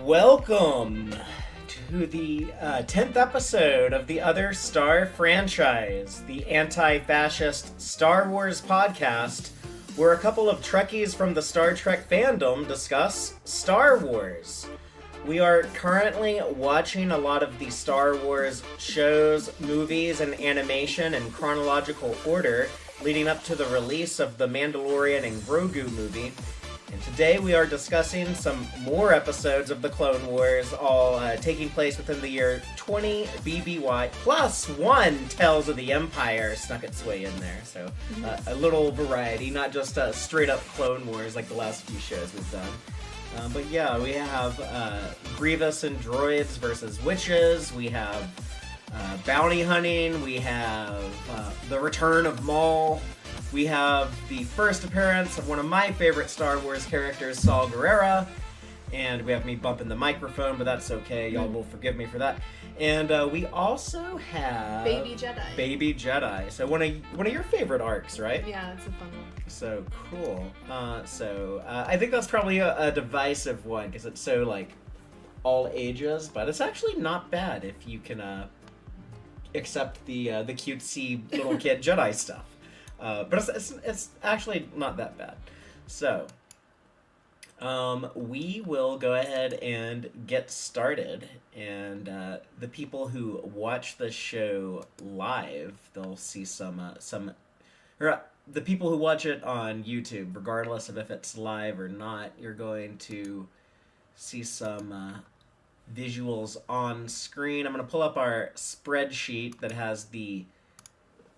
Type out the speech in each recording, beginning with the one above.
Welcome to the 10th episode of the Other Star franchise, the anti-fascist Star Wars podcast, where a couple of Trekkies from the Star Trek fandom discuss Star Wars. We are currently watching a lot of the Star Wars shows, movies, and animation in chronological order, leading up to the release of the Mandalorian and Grogu movie. And today we are discussing some more episodes of the Clone Wars, all taking place within the year 20 BBY, plus one Tales of the Empire snuck its way in there. So a little variety, not just straight up Clone Wars like the last few shows we've done. But yeah, we have Grievous and droids versus witches, we have bounty hunting, we have the return of Maul. We have the first appearance of one of my favorite Star Wars characters, Saw Gerrera, and we have me bumping the microphone, but that's okay. Y'all will forgive me for that. And we also have Baby Jedi. Baby Jedi. So one of your favorite arcs, right? Yeah, it's a fun one. So cool. I think that's probably a divisive one because it's so like all ages, but it's actually not bad if you can accept the cutesy little kid Jedi stuff. But it's actually not that bad. So, we will go ahead and get started. And the people who watch the show live, they'll see the people who watch it on YouTube, regardless of if it's live or not, you're going to see some visuals on screen. I'm going to pull up our spreadsheet that has the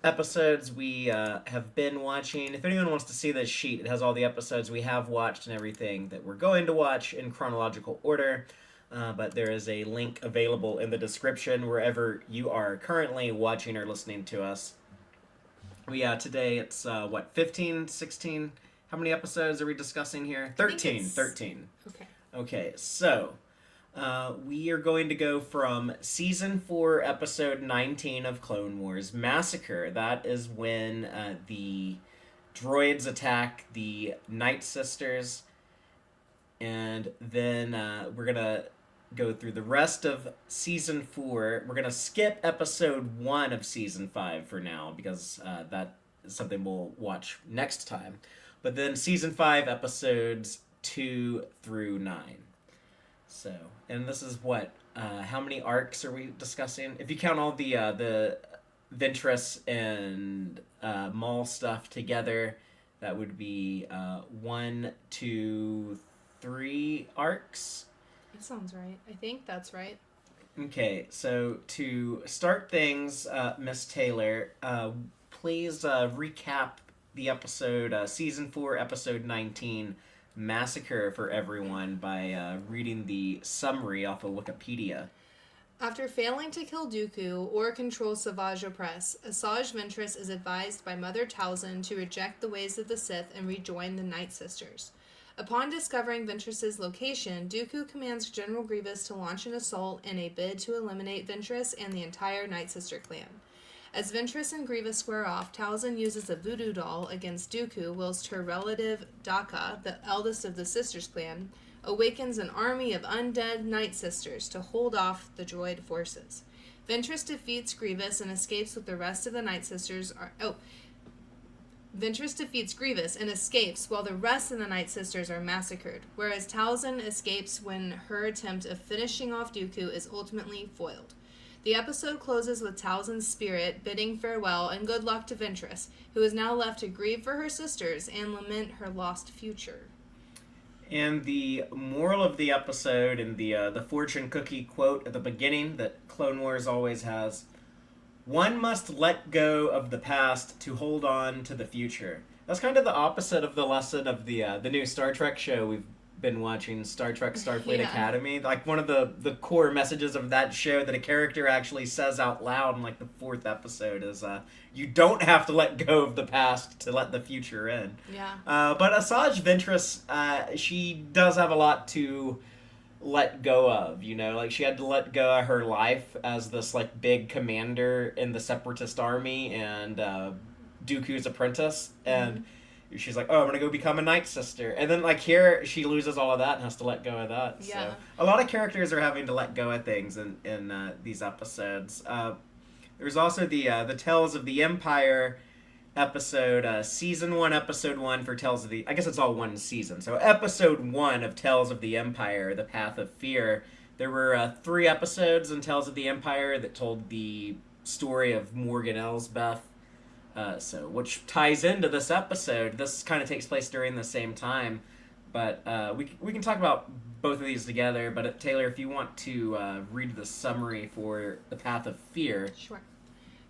episodes we have been watching. If anyone wants to see this sheet, it has all the episodes we have watched and everything that we're going to watch in chronological order. But there is a link available in the description wherever you are currently watching or listening to us. Today it's 15, 16? How many episodes are we discussing here? 13. 13. Okay, so we are going to go from Season 4, Episode 19 of Clone Wars, Massacre. That is when the droids attack the Night Sisters. And then we're going to go through the rest of Season 4. We're going to skip Episode 1 of Season 5 for now, because that is something we'll watch next time. But then Season 5, Episodes 2 through 9. So, and this is what, how many arcs are we discussing? If you count all the Ventress and Maul stuff together, that would be 1, 2, 3 arcs. That sounds right. I think that's right. Okay, so to start things, Miss Taylor, please recap the episode, Season 4, Episode 19, Massacre for everyone by reading the summary off of Wikipedia. After failing to kill Dooku or control Savage Opress, Asajj Ventress is advised by Mother Talzin to reject the ways of the Sith and rejoin the Night Sisters. Upon discovering Ventress's location, Dooku commands General Grievous to launch an assault in a bid to eliminate Ventress and the entire Night Sister clan. As Ventress and Grievous square off, Talzin uses a voodoo doll against Dooku, whilst her relative Daka, the eldest of the Sisters clan, awakens an army of undead Night Sisters to hold off the droid forces. Ventress defeats Grievous and escapes with the rest of the Night Sisters. Ventress defeats Grievous and escapes while the rest of the Night Sisters are massacred, whereas Talzin escapes when her attempt of finishing off Dooku is ultimately foiled. The episode closes with Talzin's spirit bidding farewell and good luck to Ventress, who is now left to grieve for her sisters and lament her lost future. And the moral of the episode, and the fortune cookie quote at the beginning that Clone Wars always has: one must let go of the past to hold on to the future. That's kind of the opposite of the lesson of the new Star Trek show we've been watching, Star Trek Starfleet Academy. Like, one of the core messages of that show that a character actually says out loud in like the 4th episode is you don't have to let go of the past to let the future in. Yeah. But Asajj Ventress, she does have a lot to let go of, you know? Like, she had to let go of her life as this like big commander in the Separatist army and Dooku's apprentice, and she's like, oh, I'm gonna go become a Night Sister, and then like here she loses all of that and has to let go of that. Yeah. So a lot of characters are having to let go of things in these episodes. There's also the Tales of the Empire episode, season 1, episode 1 for Tales of the. I guess it's all one season. So episode 1 of Tales of the Empire, The Path of Fear. There were 3 episodes in Tales of the Empire that told the story of Morgan Elsbeth. Which ties into this episode. This kind of takes place during the same time, but we can talk about both of these together. But Taylor, if you want to read the summary for The Path of Fear. Sure.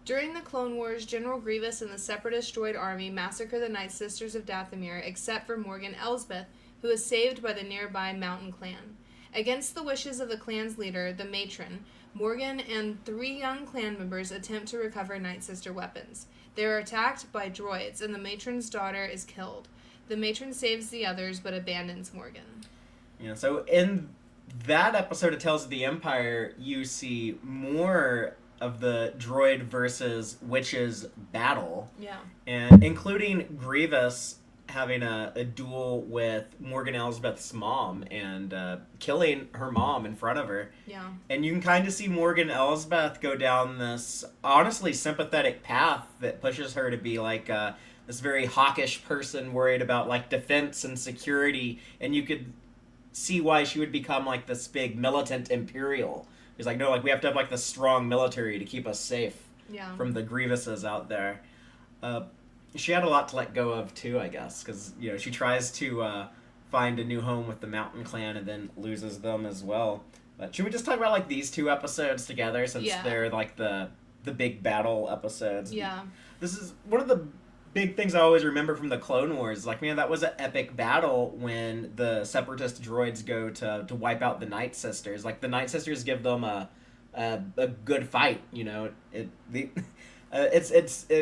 During the Clone Wars, General Grievous and the Separatist droid army massacre the Night Sisters of Dathomir, except for Morgan Elsbeth, who is saved by the nearby Mountain Clan. Against the wishes of the clan's leader, the Matron, Morgan and 3 young clan members attempt to recover Night Sister weapons. They are attacked by droids, and the Matron's daughter is killed. The Matron saves the others, but abandons Morgan. Yeah, so in that episode of Tales of the Empire, you see more of the droid versus witches battle. Yeah. And including Grievous having a duel with Morgan Elsbeth's mom and killing her mom in front of her. Yeah. And you can kind of see Morgan Elsbeth go down this honestly sympathetic path that pushes her to be like this very hawkish person worried about like defense and security. And you could see why she would become like this big militant imperial. He's like, no, like we have to have like the strong military to keep us safe from the Grievouses out there. She had a lot to let go of too, I guess, because she tries to find a new home with the Mountain Clan and then loses them as well. But should we just talk about like these 2 episodes together since they're like the big battle episodes? Yeah. This is one of the big things I always remember from the Clone Wars. Like, man, that was an epic battle when the Separatist droids go to wipe out the Night Sisters. Like, the Night Sisters give them a good fight. It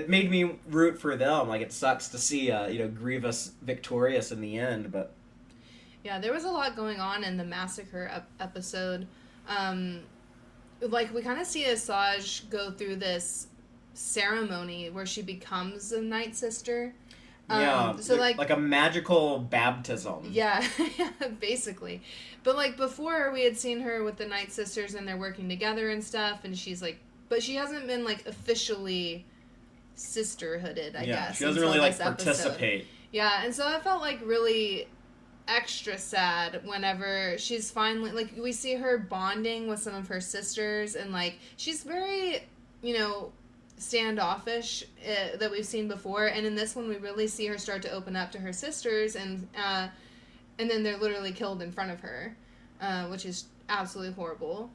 made me root for them. Like, it sucks to see Grievous victorious in the end, but yeah, there was a lot going on in the massacre episode. Like we kind of see Asajj go through this ceremony where she becomes a Night Sister. So like a magical baptism. Yeah, basically. But like before, we had seen her with the Night Sisters and they're working together and stuff, and she's like, but she hasn't been like officially sisterhooded, I guess. She doesn't really like participate. Yeah, and so I felt like really extra sad whenever she's finally like we see her bonding with some of her sisters, and like she's very standoffish that we've seen before, and in this one we really see her start to open up to her sisters, and then they're literally killed in front of her, which is absolutely horrible.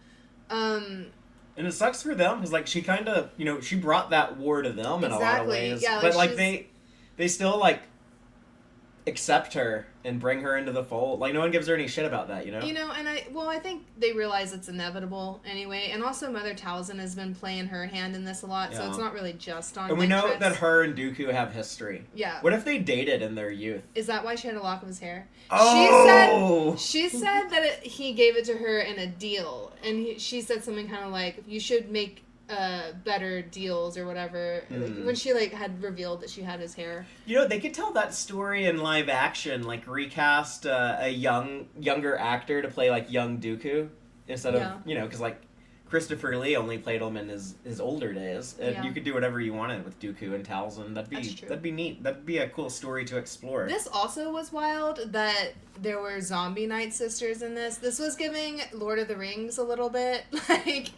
And it sucks for them because like she kind of she brought that war to them in a lot of ways, but like they still like accept her and bring her into the fold. Like, no one gives her any shit about that, and I think they realize it's inevitable anyway, and also Mother Talzin has been playing her hand in this a lot, so it's not really just on And we know that her and Dooku have history. Yeah. What if they dated in their youth? Is that why she had a lock of his hair? Oh! She said that he gave it to her in a deal, and she said something kind of like, you should make better deals or whatever, when she like had revealed that she had his hair. They could tell that story in live action, like recast a younger actor to play like young Dooku instead of because like Christopher Lee only played him in his older days, and you could do whatever you wanted with Dooku and Talzin. That'd be neat. That'd be a cool story to explore. This also was wild that there were zombie Night Sisters in this. This was giving Lord of the Rings a little bit, like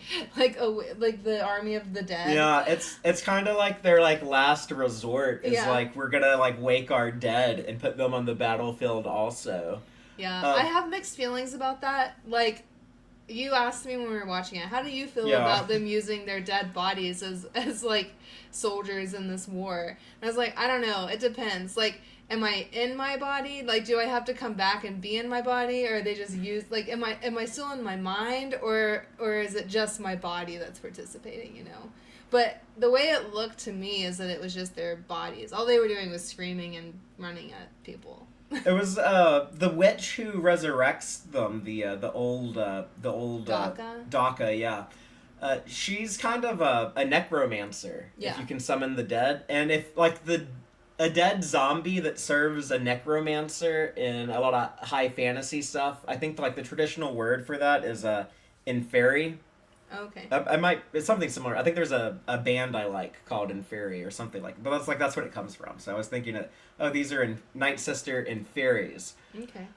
the Army of the Dead. Yeah, it's kind of like their like last resort is like we're gonna like wake our dead and put them on the battlefield also. Yeah, I have mixed feelings about that. Like, you asked me when we were watching it, how do you feel about them using their dead bodies as like soldiers in this war? And I was like, I don't know, it depends. Like, am I in my body? Like, do I have to come back and be in my body, or are they just used? Like, am I still in my mind, or is it just my body that's participating? But the way it looked to me is that it was just their bodies. All they were doing was screaming and running at people. It was the witch who resurrects them, the old Daka, yeah. She's kind of a necromancer, if you can summon the dead. And if like the a dead zombie that serves a necromancer in a lot of high fantasy stuff. I think like the traditional word for that is inferi. Okay. I might it's something similar. I think there's a band I like called Inferi or something but that's what it comes from. So I was thinking that these are in Night Sister Inferis. Okay.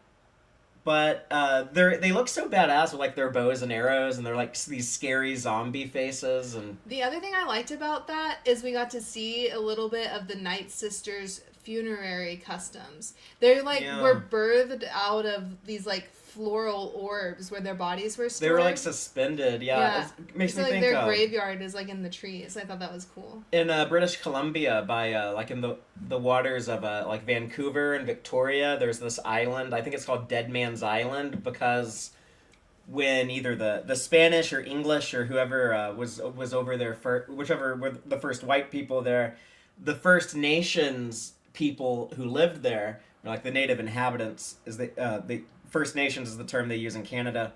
But they look so badass with like their bows and arrows, and they're like these scary zombie faces. And The other thing I liked about that is we got to see a little bit of the Night Sisters' funerary customs. They like were birthed out of these like floral orbs where their bodies were stored. They were like suspended. Yeah. It makes me like think their graveyard is like in the trees. I thought that was cool. In British Columbia, by like in the waters of like Vancouver and Victoria, there's this island. I think it's called Dead Man's Island because when either the Spanish or English or whoever was over there first, whichever were the first white people there, the First Nations people who lived there, like the native inhabitants, is the First Nations is the term they use in Canada,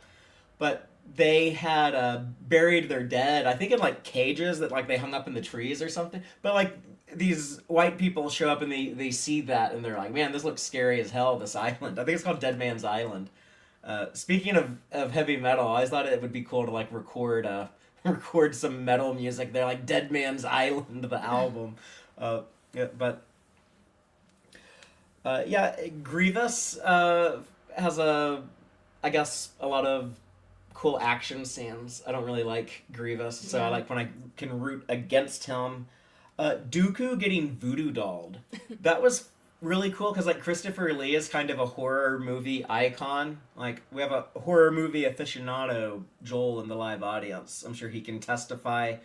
but they had buried their dead, I think in like cages that like they hung up in the trees or something. But like these white people show up and they see that and they're like, man, this looks scary as hell, this island. I think it's called Dead Man's Island. Speaking of heavy metal, I always thought it would be cool to like record some metal music. They're like Dead Man's Island, the album. Yeah, but Grievous has I guess a lot of cool action scenes. I don't really like Grievous, so I like when I can root against him. Dooku getting voodoo dolled. That was really cool because like Christopher Lee is kind of a horror movie icon. Like we have a horror movie aficionado, Joel, in the live audience. I'm sure he can testify.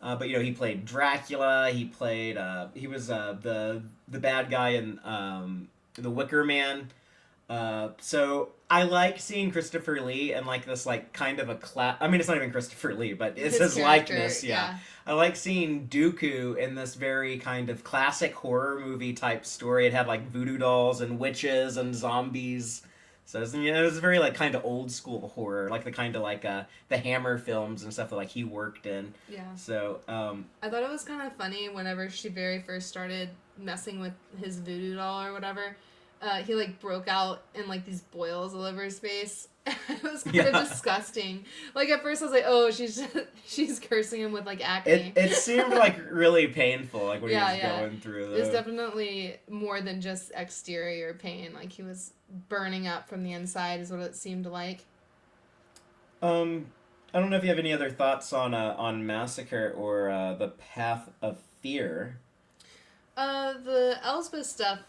But you know, he played Dracula. He played. He was the bad guy in The Wicker Man. So I like seeing Christopher Lee and like this like kind of I mean, it's not even Christopher Lee, but it's his likeness. Yeah. I like seeing Dooku in this very kind of classic horror movie type story. It had like voodoo dolls and witches and zombies. So it was very like kind of old school horror, like the kind of like the Hammer films and stuff that like he worked in. Yeah. So I thought it was kind of funny whenever she very first started messing with his voodoo doll or whatever. He like broke out in like these boils all over his face. It was kind of disgusting. Like at first I was like, oh, she's cursing him with like acne. It seemed like really painful, like when he was going through. It was definitely more than just exterior pain. Like he was burning up from the inside, is what it seemed like. I don't know if you have any other thoughts on Massacre or the Path of Fear. The Elspeth stuff.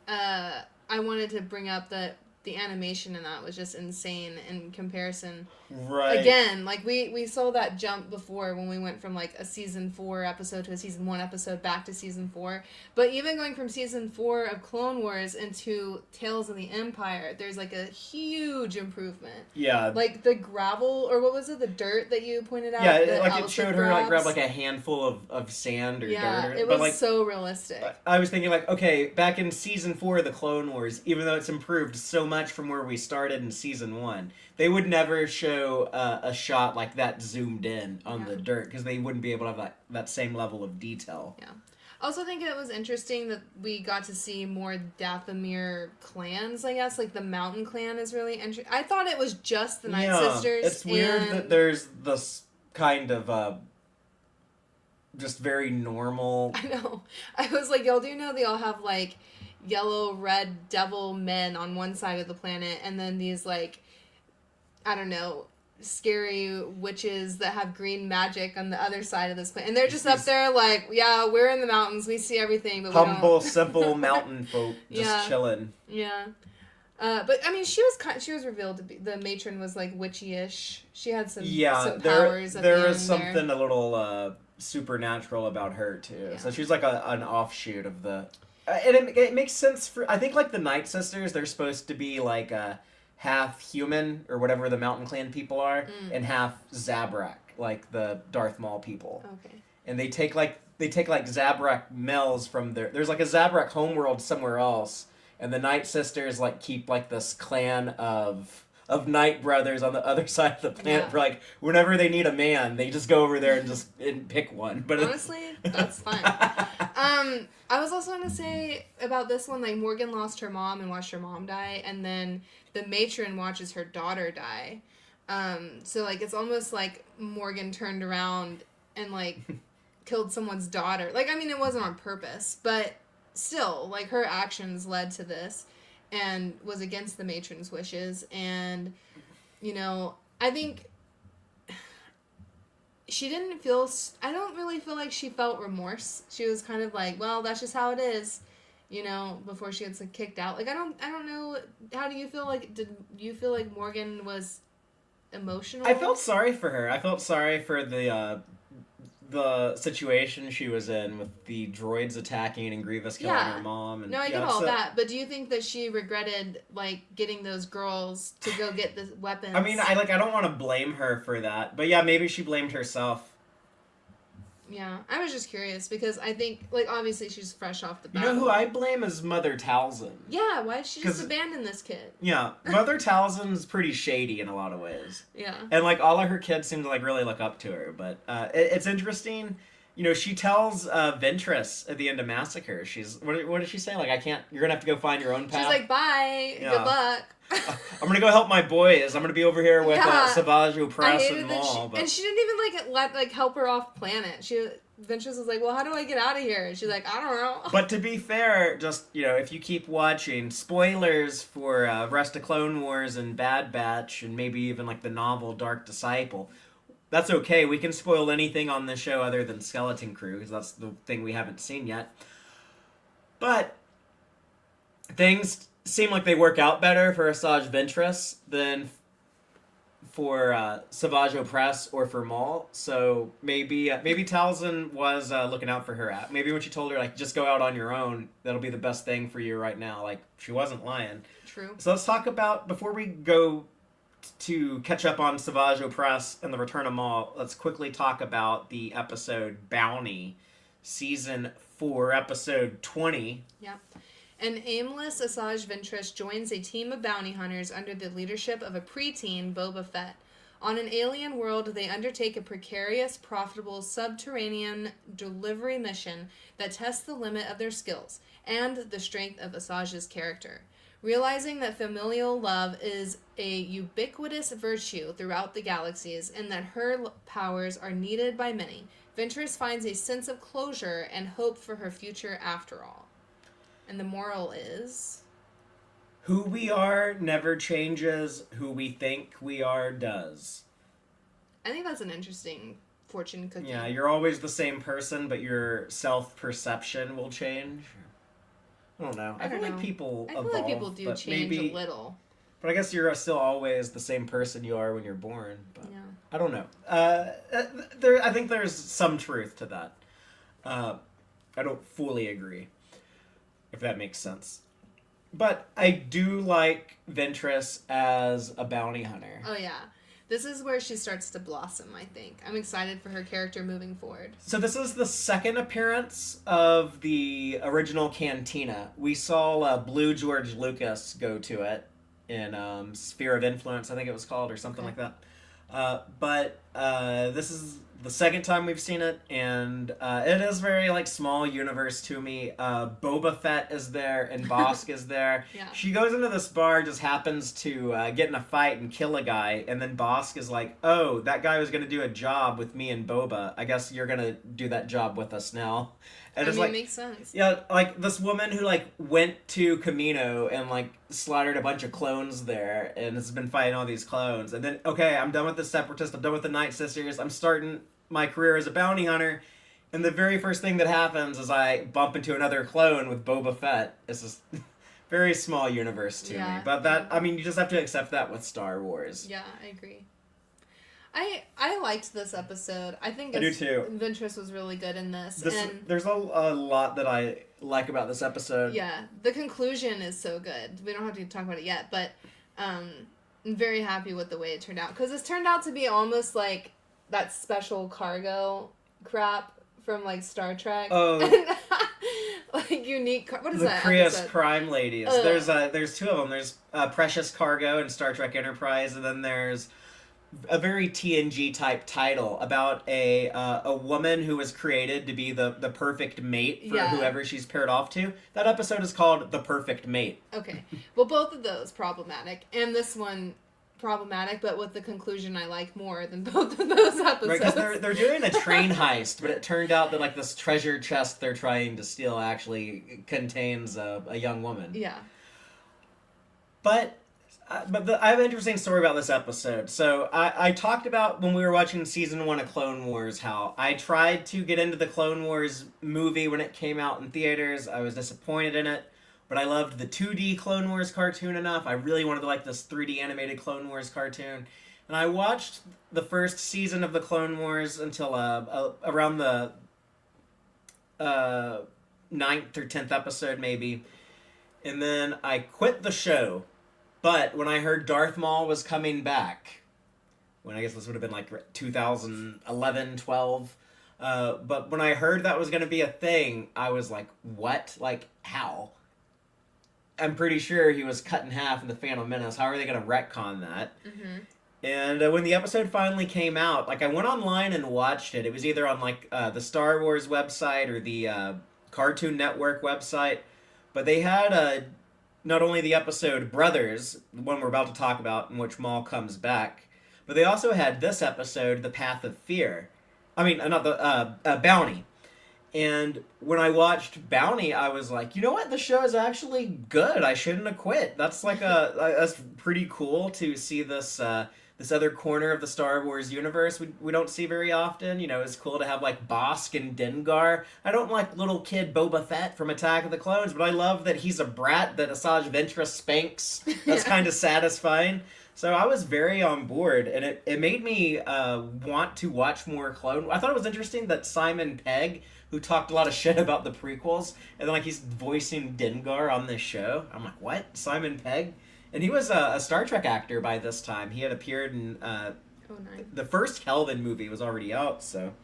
I wanted to bring up that the animation in that was just insane in comparison. Right. Again, like we saw that jump before when we went from like a season 4 episode to a season 1 episode back to season 4. But even going from season 4 of Clone Wars into Tales of the Empire, there's like a huge improvement. Yeah. Like the gravel, or what was it, the dirt that you pointed out? Yeah, like it showed her like grab like a handful of sand or dirt. Yeah, it was like, so realistic. I was thinking like, okay, back in season 4 of the Clone Wars, even though it's improved so much from where we started in season 1, they would never show a shot like that zoomed in on the dirt because they wouldn't be able to have that same level of detail. Yeah. I also think it was interesting that we got to see more Dathomir clans, I guess. Like, the Mountain Clan is really interesting. I thought it was just the Night Sisters. It's weird that there's this kind of just very normal... I know. I was like, y'all do know they all have, like, yellow, red devil men on one side of the planet, and then these, like, I don't know, scary witches that have green magic on the other side of this planet. And they're just up there like, yeah, we're in the mountains, we see everything, but humble, we don't... simple mountain folk just chilling. Yeah. But, I mean, she was revealed to be... The matron was, like, witchy-ish. She had some powers at the end there was something a little supernatural about her, too. Yeah. So she's, like, an offshoot of the... and it makes sense for... I think, like, the Night Sisters, they're supposed to be, like, half human, or whatever the Mountain Clan people are, and half Zabrak, like the Darth Maul people. Okay. And they take Zabrak males from there's like a Zabrak homeworld somewhere else, and the Night Sisters like keep like this clan of Night Brothers on the other side of the planet for like whenever they need a man, they just go over there and pick one. But honestly, that's fine. I was also gonna say about this one, like Morgan lost her mom and watched her mom die, and then the matron watches her daughter die. So like it's almost like Morgan turned around and like killed someone's daughter. Like, I mean, it wasn't on purpose, but still, like her actions led to this, and was against the matron's wishes. And you know, I think she didn't feel. I don't really feel like she felt remorse. She was kind of like, well, that's just how it is, you know. Before she gets like, kicked out. Like, I don't know. How do you feel? Like, did you feel like Morgan was emotional? I felt sorry for her. I felt sorry for the situation she was in with the droids attacking and Grievous killing her mom. And, no, I get all that. But do you think that she regretted like getting those girls to go get the weapons? I mean, I don't want to blame her for that, but yeah, maybe she blamed herself. Yeah, I was just curious because I think, like, obviously she's fresh off the bat. You know who I blame is Mother Talzin. Yeah, why did she just abandon this kid? Yeah, Mother Talzin's pretty shady in a lot of ways. Yeah. And, like, all of her kids seem to, like, really look up to her. But it's interesting. You know, she tells Ventress at the end of Massacre, what did she say? Like, you're going to have to go find your own path. She's like, bye, good luck. I'm going to go help my boys. I'm going to be over here with Savage Opress and Maul. And she didn't even, let help her off planet. Ventress was like, well, how do I get out of here? And she's like, I don't know. But to be fair, just, you know, if you keep watching, spoilers for rest of Clone Wars and Bad Batch and maybe even, like, the novel Dark Disciple, that's okay. We can spoil anything on this show other than Skeleton Crew, because that's the thing we haven't seen yet. But things seem like they work out better for Asajj Ventress than for Savage Opress or for Maul. So maybe Talzin was looking out for her. Maybe when she told her, like, just go out on your own, that'll be the best thing for you right now. Like, she wasn't lying. True. So let's talk about, before we go to catch up on Savage Opress and the Return of Maul, let's quickly talk about the episode Bounty, Season 4, Episode 20. Yeah. An aimless Asajj Ventress joins a team of bounty hunters under the leadership of a preteen Boba Fett. On an alien world, they undertake a precarious, profitable subterranean delivery mission that tests the limit of their skills and the strength of Asajj's character. Realizing that familial love is a ubiquitous virtue throughout the galaxies and that her powers are needed by many, Ventress finds a sense of closure and hope for her future after all. And the moral is, who we are never changes, who we think we are does. I think that's an interesting fortune cookie. Yeah, you're always the same person, but your self-perception will change. I don't know. I feel like people evolve. I feel like people do change a little. But I guess you're still always the same person you are when you're born. But yeah. I don't know. I think there's some truth to that. I don't fully agree, if that makes sense. But I do like Ventress as a bounty hunter. Oh, yeah. This is where she starts to blossom, I think. I'm excited for her character moving forward. So this is the second appearance of the original Cantina. We saw Blue George Lucas go to it in Sphere of Influence, I think it was called, or something like that. But this is the second time we've seen it, and it is very, like, small universe to me. Boba Fett is there, and Bosk is there. Yeah. She goes into this bar, just happens to get in a fight and kill a guy, and then Bosk is like, oh, that guy was going to do a job with me and Boba. I guess you're going to do that job with us now. And I it's mean, like, it makes sense. Yeah, like, this woman who, like, went to Camino and, like, slaughtered a bunch of clones there and has been fighting all these clones. And then, okay, I'm done with the Separatists, I'm done with the Night Sisters, I'm starting my career as a bounty hunter. And the very first thing that happens is I bump into another clone with Boba Fett. It's just very small universe to me. But that, I mean, you just have to accept that with Star Wars. Yeah, I agree. I liked this episode. I think I do too. Ventress was really good in this. And there's a lot that I like about this episode. Yeah, the conclusion is so good. We don't have to talk about it yet, but I'm very happy with the way it turned out. Because this turned out to be almost like that special cargo crap from, like, Star Trek. Oh. Like, unique... What is that? The Krios Prime ladies. There's two of them. There's Precious Cargo in Star Trek Enterprise, and then there's a very TNG type title about a woman who was created to be the perfect mate for whoever she's paired off to. That episode is called The Perfect Mate. Okay. Well, both of those problematic, and this one problematic, but with the conclusion I like more than both of those episodes. Right, because they're doing a train heist, but it turned out that like this treasure chest they're trying to steal actually contains a young woman. Yeah. But I have an interesting story about this episode. So I talked about when we were watching season 1 of Clone Wars how I tried to get into the Clone Wars movie when it came out in theaters. I was disappointed in it, but I loved the 2D Clone Wars cartoon enough. I really wanted to like this 3D animated Clone Wars cartoon. And I watched the first season of the Clone Wars until around the 9th or 10th episode maybe. And then I quit the show. But when I heard Darth Maul was coming back, when I guess this would have been like 2011, 12, but when I heard that was going to be a thing, I was like, what? Like, how? I'm pretty sure he was cut in half in The Phantom Menace. How are they going to retcon that? Mm-hmm. And when the episode finally came out, like, I went online and watched it. It was either on, like, the Star Wars website or the Cartoon Network website. But they had not only the episode Brothers, the one we're about to talk about, in which Maul comes back, but they also had this episode, The Path of Fear. I mean, not the Bounty. And when I watched Bounty, I was like, you know what? The show is actually good. I shouldn't have quit. That's like that's pretty cool to see this this other corner of the Star Wars universe we don't see very often. You know, it's cool to have like Bosk and Dengar. I don't like little kid Boba Fett from Attack of the Clones, but I love that he's a brat that Asajj Ventress spanks. That's kind of satisfying. So I was very on board, and it made me want to watch more Clone. I thought it was interesting that Simon Pegg, who talked a lot of shit about the prequels, and then like he's voicing Dengar on this show. I'm like, what? Simon Pegg? And he was a Star Trek actor by this time. He had appeared in the first Kelvin movie was already out, so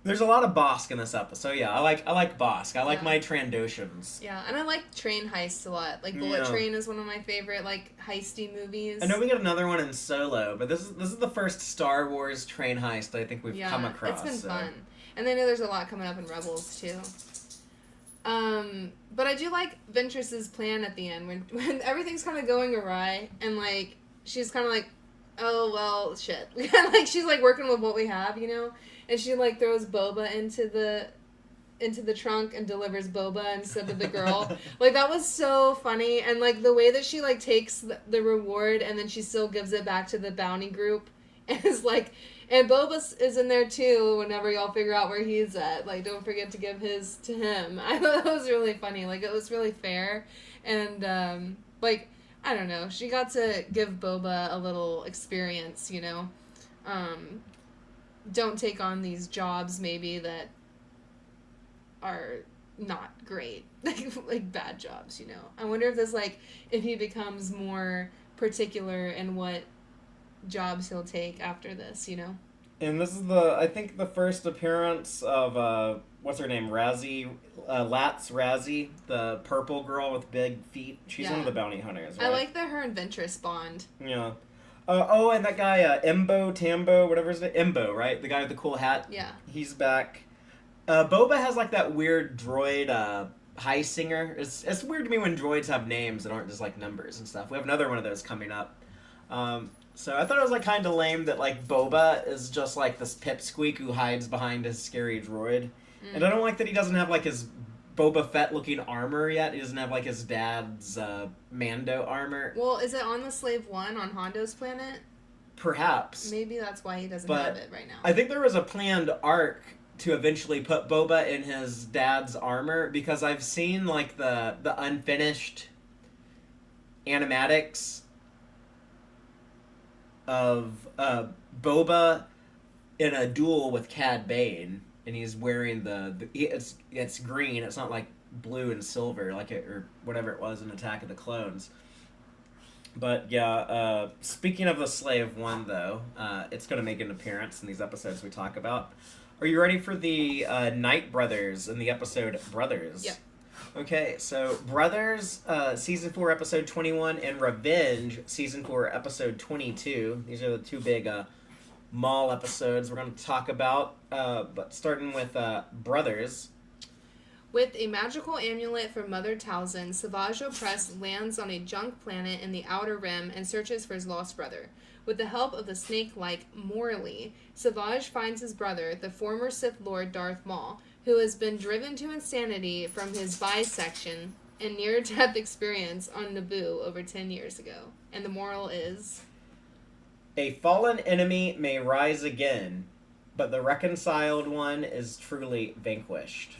there's a lot of Bosk in this episode. Yeah, I like Bosk. I like my Trandoshans. Yeah, and I like train heists a lot. Like Bullet Train is one of my favorite like heisty movies. I know we got another one in Solo, but this is the first Star Wars train heist I think we've come across. It's been fun. And I know there's a lot coming up in Rebels too. But I do like Ventress's plan at the end when everything's kind of going awry and like she's kind of like, oh well, shit. Like she's like working with what we have, you know, and she like throws Boba into the trunk and delivers Boba instead of the girl. Like that was so funny, and like the way that she like takes the reward and then she still gives it back to the bounty group and is like. And Boba is in there too whenever y'all figure out where he's at. Like, don't forget to give his to him. I thought that was really funny. Like, it was really fair. And, like, I don't know. She got to give Boba a little experience, you know? Don't take on these jobs, maybe, that are not great. Like, bad jobs, you know? I wonder if this, like, if he becomes more particular in what jobs he'll take after this, you know. And this is I think the first appearance of what's her name, Razzie, Latz Razzie, the purple girl with big feet. She's one of the bounty hunters, right? I like that her and Ventress bond. Yeah. Oh, and that guy Tambo, whatever his name, Embo, right? The guy with the cool hat. Yeah. He's back. Boba has like that weird droid high singer. It's weird to me when droids have names that aren't just like numbers and stuff. We have another one of those coming up. So I thought it was like kind of lame that like Boba is just like this pipsqueak who hides behind his scary droid. And I don't like that he doesn't have like his Boba Fett looking armor yet. He doesn't have like his dad's Mando armor. Well, is it on the Slave One on Hondo's planet? Perhaps. Maybe that's why he doesn't have it right now. I think there was a planned arc to eventually put Boba in his dad's armor because I've seen like the unfinished animatics of Boba in a duel with Cad Bane, and he's wearing it's green. It's not like blue and silver like or whatever it was in Attack of the Clones. But yeah, speaking of the Slave One though, it's going to make an appearance in these episodes we talk about. Are you ready for the Night Brothers in the episode Brothers? Yep. Okay, so Brothers, Season 4, Episode 21, and Revenge, Season 4, Episode 22. These are the two big Maul episodes we're going to talk about, but starting with Brothers. With a magical amulet from Mother Talzin, Savage Opress lands on a junk planet in the Outer Rim and searches for his lost brother. With the help of the snake-like Morley, Savage finds his brother, the former Sith Lord Darth Maul, who has been driven to insanity from his bisection and near-death experience on Naboo over 10 years ago. And the moral is... A fallen enemy may rise again, but the reconciled one is truly vanquished.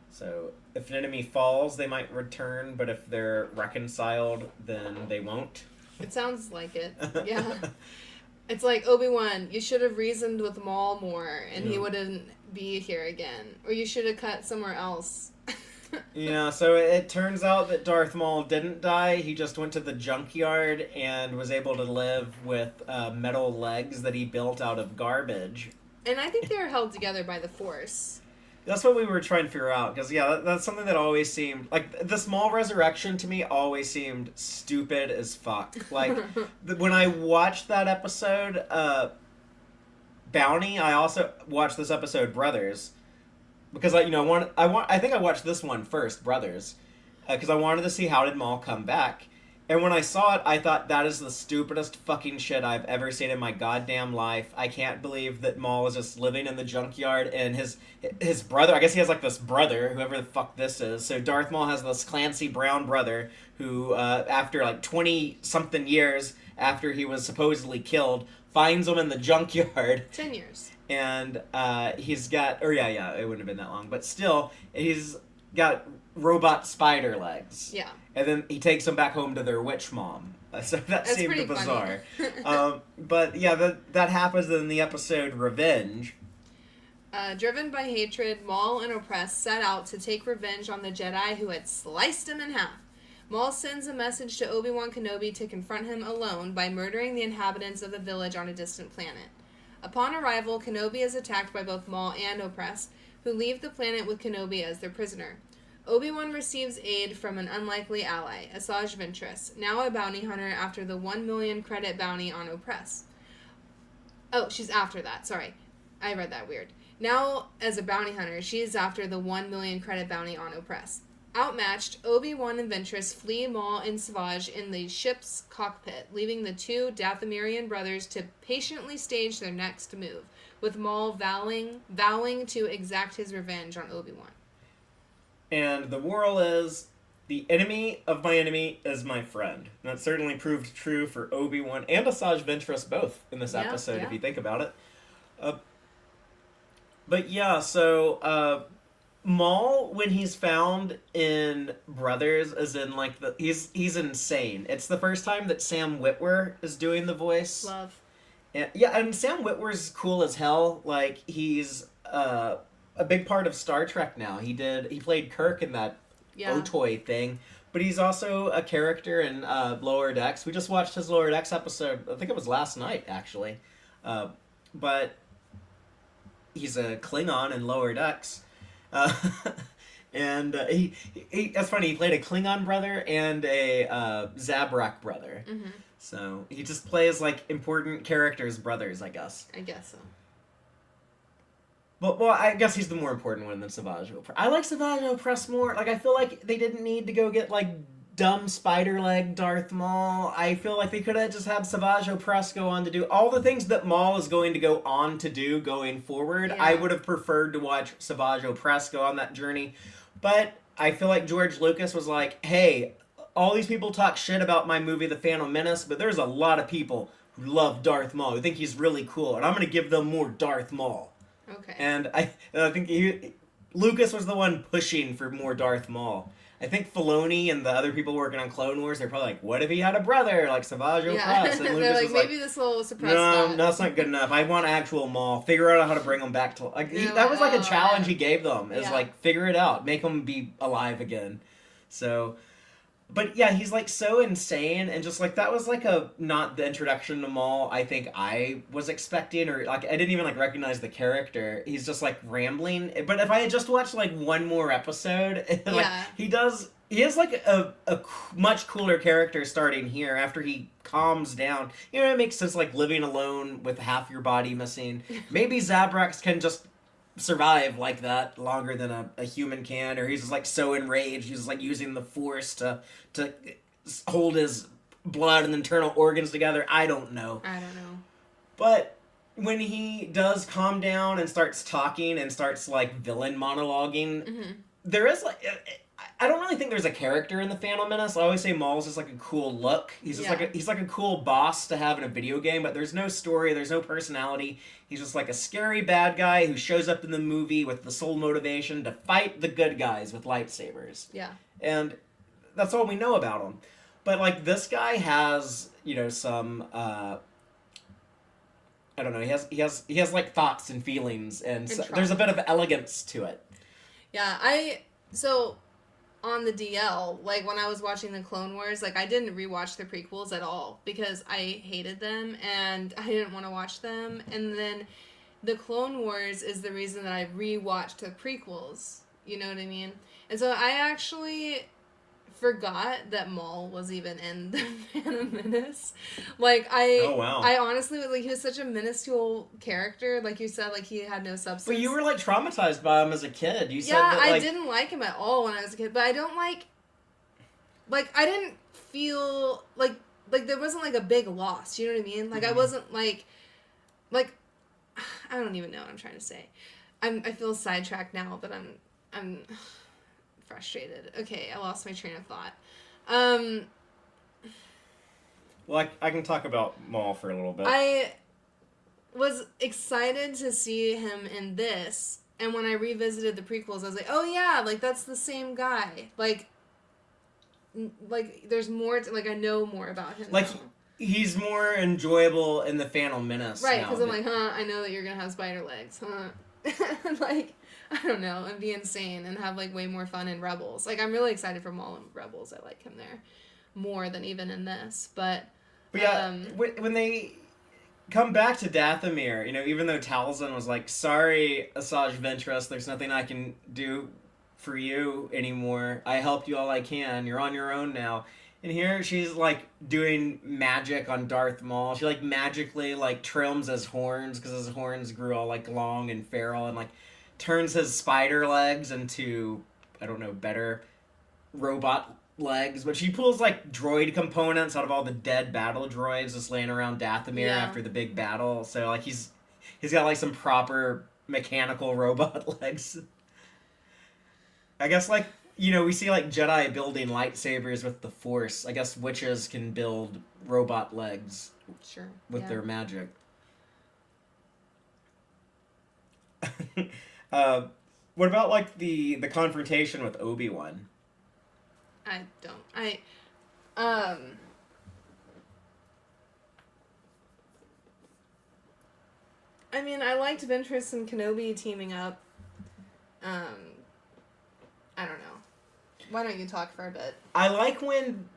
So, if an enemy falls, they might return, but if they're reconciled, then they won't. It sounds like it, yeah. It's like, Obi-Wan, you should have reasoned with Maul more, and he wouldn't be here again. Or you should have cut somewhere else. Yeah, so it turns out that Darth Maul didn't die. He just went to the junkyard and was able to live with metal legs that he built out of garbage. And I think they're held together by the Force. That's what we were trying to figure out, because, yeah, that's something that always seemed... Like, the Maul resurrection, to me, always seemed stupid as fuck. Like, when I watched that episode, Bounty, I also watched this episode, Brothers, because, I think I watched this one first, Brothers, because I wanted to see how did Maul come back. And when I saw it, I thought, that is the stupidest fucking shit I've ever seen in my goddamn life. I can't believe that Maul is just living in the junkyard, and his brother, I guess he has, like, this brother, whoever the fuck this is. So Darth Maul has this Clancy Brown brother who, after, like, 20-something years after he was supposedly killed, finds him in the junkyard. 10 years. And he's got... Or, yeah, it wouldn't have been that long. But still, he's got robot spider legs. Yeah. And then he takes them back home to their witch mom. So that seemed bizarre. But yeah, that happens in the episode Revenge. Driven by hatred, Maul and Opress set out to take revenge on the Jedi who had sliced him in half. Maul sends a message to Obi-Wan Kenobi to confront him alone by murdering the inhabitants of the village on a distant planet. Upon arrival, Kenobi is attacked by both Maul and Opress, who leave the planet with Kenobi as their prisoner. Obi-Wan receives aid from an unlikely ally, Asajj Ventress, now a bounty hunter after the 1 million credit bounty on Opress. Oh, she's after that, sorry. I read that weird. Now, as a bounty hunter, she is after the 1 million credit bounty on Opress. Outmatched, Obi-Wan and Ventress flee Maul and Savage in the ship's cockpit, leaving the two Dathomirian brothers to patiently stage their next move, with Maul vowing to exact his revenge on Obi-Wan. And the moral is, the enemy of my enemy is my friend. And that certainly proved true for Obi-Wan and Asajj Ventress both in this episode, if you think about it. But yeah, so Maul, when he's found in Brothers, is in like he's insane. It's the first time that Sam Witwer is doing the voice. Love. And Sam Witwer's cool as hell. Like, he's a big part of Star Trek now. He played Kirk in that Otoy thing, but he's also a character in Lower Decks. We just watched his Lower Decks episode, I think it was last night, actually. But he's a Klingon in Lower Decks. And he that's funny, he played a Klingon brother and a Zabrak brother. Mm-hmm. So he just plays, like, important characters' brothers, I guess. I guess so. Well, I guess he's the more important one than Savage Opress. I like Savage Opress more. Like, I feel like they didn't need to go get, like, dumb spider leg Darth Maul. I feel like they could have just had Savage Opress go on to do all the things that Maul is going to go on to do going forward. Yeah. I would have preferred to watch Savage Opress go on that journey. But I feel like George Lucas was like, hey, all these people talk shit about my movie The Phantom Menace, but there's a lot of people who love Darth Maul, who think he's really cool, and I'm going to give them more Darth Maul. Okay. And I think Lucas was the one pushing for more Darth Maul. I think Filoni and the other people working on Clone Wars, they're probably like, what if he had a brother like Savage Opress? And Lucas they're like, was maybe this will suppress no, that. that's not good enough. I want actual Maul. Figure out how to bring him back to... that was like a challenge he gave them. Is like, figure it out. Make him be alive again. So... But yeah, he's like so insane, and just like that was like a not the introduction to Maul I think I was expecting, or like I didn't even like recognize the character. He's just like rambling. But if I had just watched like one more episode, like Yeah. he has like a much cooler character starting here after he calms down. You know, it makes sense like living alone with half your body missing. Maybe Zabrax can just survive like that longer than a human can, or he's just like so enraged he's like using the force to hold his blood and internal organs together. I don't know. I don't know. But when he does calm down and starts talking and starts like villain monologuing, there is like I don't really think there's a character in the Phantom Menace. I always say Maul's just like a cool look. He's just he's like a cool boss to have in a video game, but there's no story, there's no personality. He's just like a scary bad guy who shows up in the movie with the sole motivation to fight the good guys with lightsabers. Yeah. And that's all we know about him. But like this guy has, you know, some I don't know, he has like thoughts and feelings, and so, there's a bit of elegance to it. Yeah, so on the DL, like when I was watching the Clone Wars, like I didn't rewatch the prequels at all because I hated them and I didn't want to watch them. And then the Clone Wars is the reason that I rewatched the prequels. You know what I mean? And so I actually forgot that Maul was even in the Phantom Menace. Like I honestly, like, he was such a minuscule character. Like you said, like he had no substance. But you were like traumatized by him as a kid. You said that, I didn't like him at all when I was a kid. But I don't like I didn't feel like there wasn't like a big loss. You know what I mean? Like I wasn't like I don't even know what I'm trying to say. I feel sidetracked now, but I'm frustrated. Okay, I lost my train of thought. Well, I can talk about Maul for a little bit. I was excited to see him in this, and when I revisited the prequels, I was like, oh yeah, like that's the same guy. Like there's more to, like I know more about him. Like now. He's more enjoyable in the Phantom Menace. Right, because I'm like, I know that you're gonna have spider legs, like, I don't know, and be insane and have, like, way more fun in Rebels. Like, I'm really excited for Maul in Rebels. I like him there more than even in this. But yeah, when they come back to Dathomir, you know, even though Talzin was like, sorry, Asajj Ventress, there's nothing I can do for you anymore. I helped you all I can. You're on your own now. And here she's, like, doing magic on Darth Maul. She, like, magically, like, trims his horns, because his horns grew all, like, long and feral, and, like, turns his spider legs into, I don't know, better robot legs. But she pulls, like, droid components out of all the dead battle droids just laying around Dathomir after the big battle. So, like, he's got, like, some proper mechanical robot legs. I guess, like, you know, we see, like, Jedi building lightsabers with the Force. I guess witches can build robot legs with their magic. What about, like, the confrontation with Obi-Wan? I don't. I mean, I liked Ventress and Kenobi teaming up. I don't know. Why don't you talk for a bit? I like when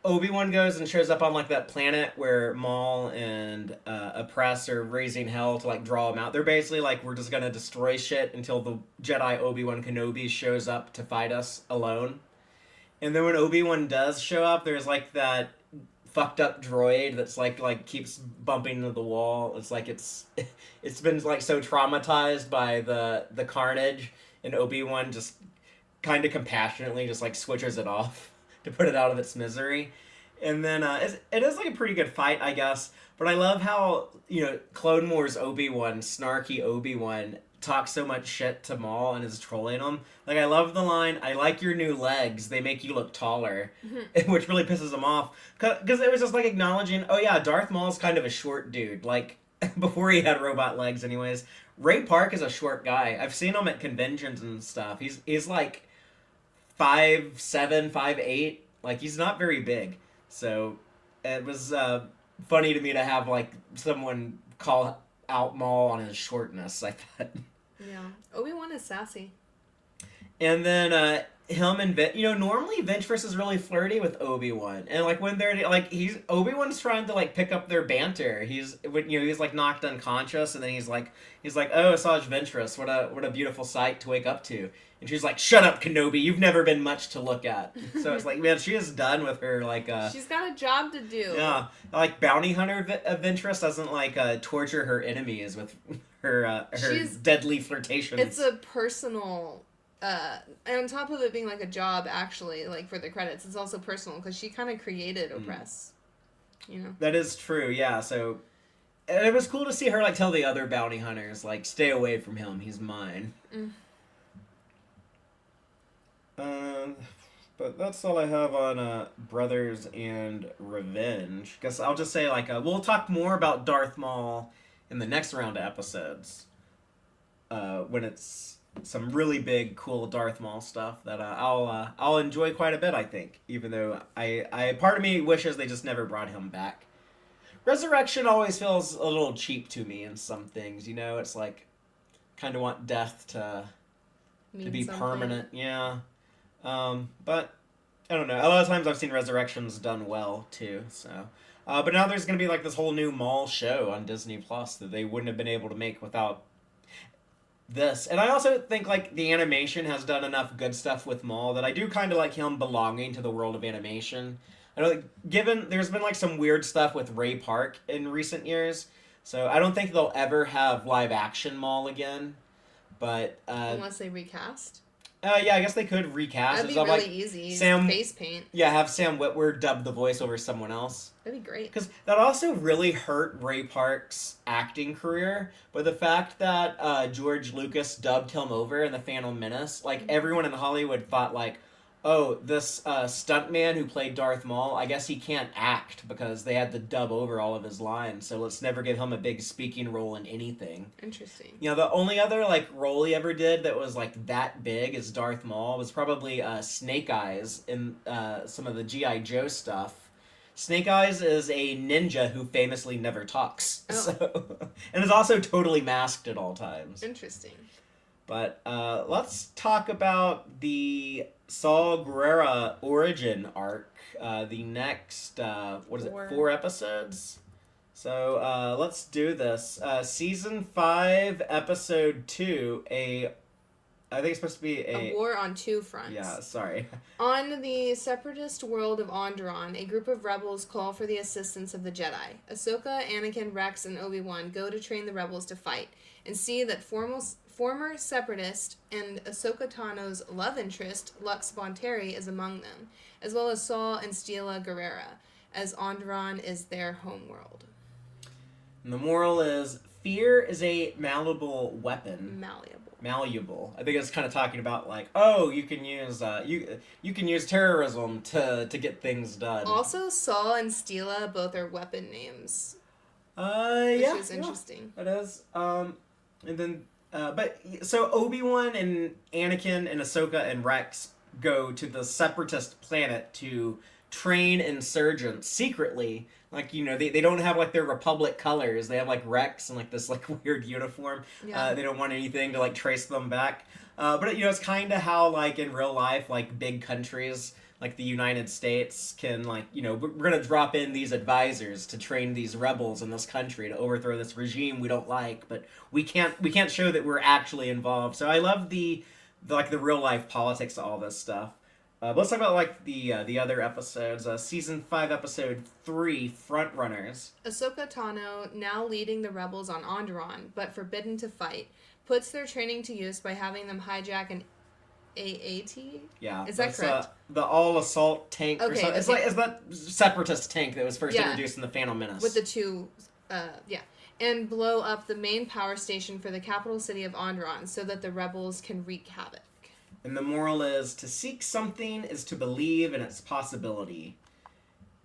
Obi-Wan goes and shows up on, like, that planet where Maul and Oppress are raising hell to, like, draw him out. They're basically like, we're just gonna destroy shit until the Jedi Obi-Wan Kenobi shows up to fight us alone. And then when Obi-Wan does show up, there's, like, that fucked up droid that's, like keeps bumping into the wall. It's like it's been, like, so traumatized by the carnage, and Obi-Wan just kind of compassionately just, like, switches it off to put it out of its misery. And then it is, like, a pretty good fight, I guess. But I love how, you know, Clone Wars Obi-Wan, snarky Obi-Wan, talks so much shit to Maul and is trolling him. Like, I love the line, I like your new legs, they make you look taller, which really pisses him off. Because it was just, like, acknowledging, oh yeah, Darth Maul's kind of a short dude. Like, before he had robot legs anyways. Ray Park is a short guy. I've seen him at conventions and stuff. He's like 5'7", 5'8". Like, he's not very big. So it was funny to me to have, like, someone call out Maul on his shortness, I thought. Yeah. Obi-Wan is sassy. And then him and normally Ventress is really flirty with Obi-Wan, and like when they're like Obi-Wan's trying to like pick up their banter. He's like knocked unconscious, and then he's like, oh, Asajj Ventress, what a beautiful sight to wake up to. And she's like, shut up, Kenobi, you've never been much to look at. So it's like, man, she is done with her like she's got a job to do. yeah, like bounty hunter Ventress doesn't like torture her enemies with her deadly flirtations. It's a personal. And on top of it being like a job, actually, like for the credits, it's also personal because she kind of created Oppress. That is true. Yeah. So it was cool to see her like tell the other bounty hunters like, stay away from him. He's mine. But that's all I have on Brothers and Revenge. Guess I'll just say like we'll talk more about Darth Maul in the next round of episodes. When it's some really big, cool Darth Maul stuff that I'll enjoy quite a bit. I think, even though I part of me wishes they just never brought him back. Resurrection always feels a little cheap to me in some things. It's like kind of want death to be something permanent. Yeah. But I don't know. A lot of times I've seen Resurrections done well too. So, but now there's gonna be like this whole new Maul show on Disney Plus that they wouldn't have been able to make without this. And I also think like the animation has done enough good stuff with Maul that I do kind of like him belonging to the world of animation. I know, given there's been like some weird stuff with Ray Park in recent years, so I don't think they'll ever have live action Maul again. But unless they recast. Yeah, I guess they could recast. That'd be really like easy. Face paint. Yeah, have Sam Witwer dub the voice over someone else. That'd be great. Because that also really hurt Ray Park's acting career. But the fact that George Lucas dubbed him over in The Phantom Menace, like everyone in Hollywood thought like, oh, this stuntman who played Darth Maul, I guess he can't act because they had to dub over all of his lines. So let's never give him a big speaking role in anything. Interesting. The only other like role he ever did that was like that big as Darth Maul was probably Snake Eyes in some of the G.I. Joe stuff. Snake Eyes is a ninja who famously never talks. Oh. So, and is also totally masked at all times. Interesting. But let's talk about the Saw Gerrera origin arc. The next, 4 episodes? So let's do this. Season 5, Episode 2, I think it's supposed to be a war on two fronts. Yeah, sorry. On the separatist world of Onderon, a group of rebels call for the assistance of the Jedi. Ahsoka, Anakin, Rex, and Obi-Wan go to train the rebels to fight, and see that former separatist and Ahsoka Tano's love interest, Lux Bonteri, is among them, as well as Saul and Steela Gerrera, as Onderon is their homeworld. And the moral is, fear is a malleable weapon. Malleable. I think it's kind of talking about like, oh, you can use you can use terrorism to get things done. Also, Saul and Steela both are weapon names. Which is interesting. It is. And then, but so Obi-Wan and Anakin and Ahsoka and Rex go to the separatist planet to train insurgents secretly. Like, they don't have, like, their Republic colors. They have, like, Rex and, like, this, like, weird uniform. Yeah. They don't want anything to, like, trace them back. But, it's kind of how, like, in real life, like, big countries, like the United States can, like, we're going to drop in these advisors to train these rebels in this country to overthrow this regime we don't like. But we can't show that we're actually involved. So I love the real life politics of all this stuff. Let's talk about like the other episodes. Season 5, Episode 3, Frontrunners. Ahsoka Tano, now leading the rebels on Onderon, but forbidden to fight, puts their training to use by having them hijack an AAT. Yeah, is that correct? The all assault tank. Okay, or something. Okay. It's that separatist tank that was first introduced in the Phantom Menace. With the two, and blow up the main power station for the capital city of Onderon, so that the rebels can wreak havoc. And the moral is, to seek something is to believe in its possibility.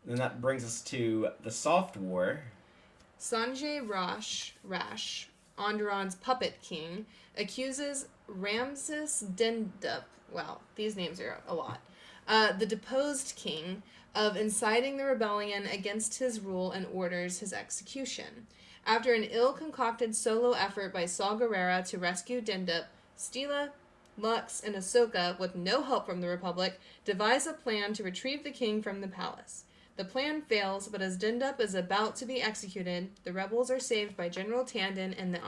And that brings us to the Soft War. Sanjay Rash, Onderon's puppet king, accuses Ramses Dindup, wow, these names are a lot, the deposed king, of inciting the rebellion against his rule and orders his execution. After an ill-concocted solo effort by Saw Gerrera to rescue Dindup, Steela Lux and Ahsoka, with no help from the Republic, devise a plan to retrieve the king from the palace. The plan fails, but as Dindup is about to be executed, the rebels are saved by General Tandon and the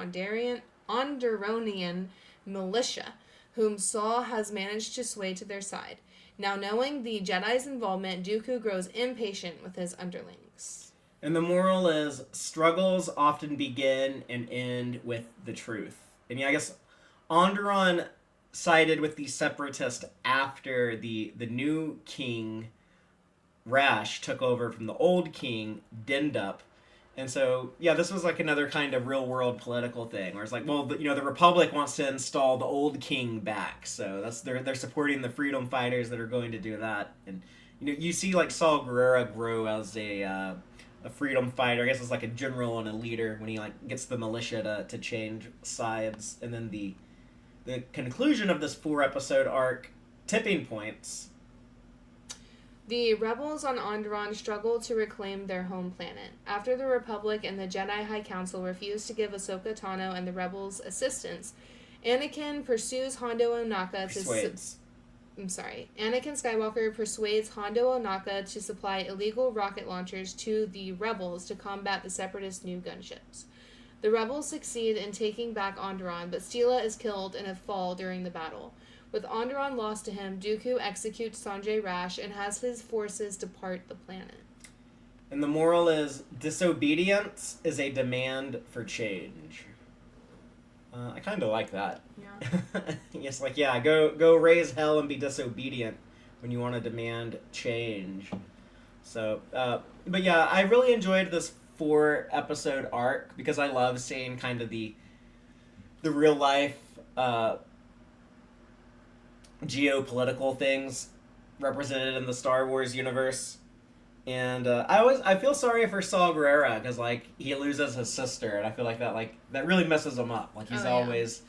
Onderonian militia, whom Saw has managed to sway to their side. Now knowing the Jedi's involvement, Dooku grows impatient with his underlings. And the moral is, struggles often begin and end with the truth. And yeah, I guess Onderon sided with the Separatist after the new king, Rash, took over from the old king, Dindup. And so, yeah, this was like another kind of real-world political thing, where it's like, well, the Republic wants to install the old king back, so they're supporting the freedom fighters that are going to do that. And you see like Saw Gerrera grow as a freedom fighter. I guess it's like a general and a leader when he like gets the militia to change sides. And then the conclusion of this 4-episode arc, Tipping Points. The rebels on Onderon struggle to reclaim their home planet. After the Republic and the Jedi High Council refuse to give Ahsoka Tano and the rebels assistance, Anakin pursues Hondo Ohnaka Anakin Skywalker persuades Hondo Ohnaka to supply illegal rocket launchers to the rebels to combat the Separatist new gunships. The rebels succeed in taking back Onderon, but Steela is killed in a fall during the battle. With Onderon lost to him, Dooku executes Sanjay Rash and has his forces depart the planet. And the moral is, disobedience is a demand for change. I kind of like that. Yeah. It's like, yeah, go raise hell and be disobedient when you want to demand change. So, but yeah, I really enjoyed this 4-episode arc because I love seeing kind of the real life geopolitical things represented in the Star Wars universe. And I feel sorry for Saw Gerrera because like he loses his sister, and I feel like that really messes him up. Like he's always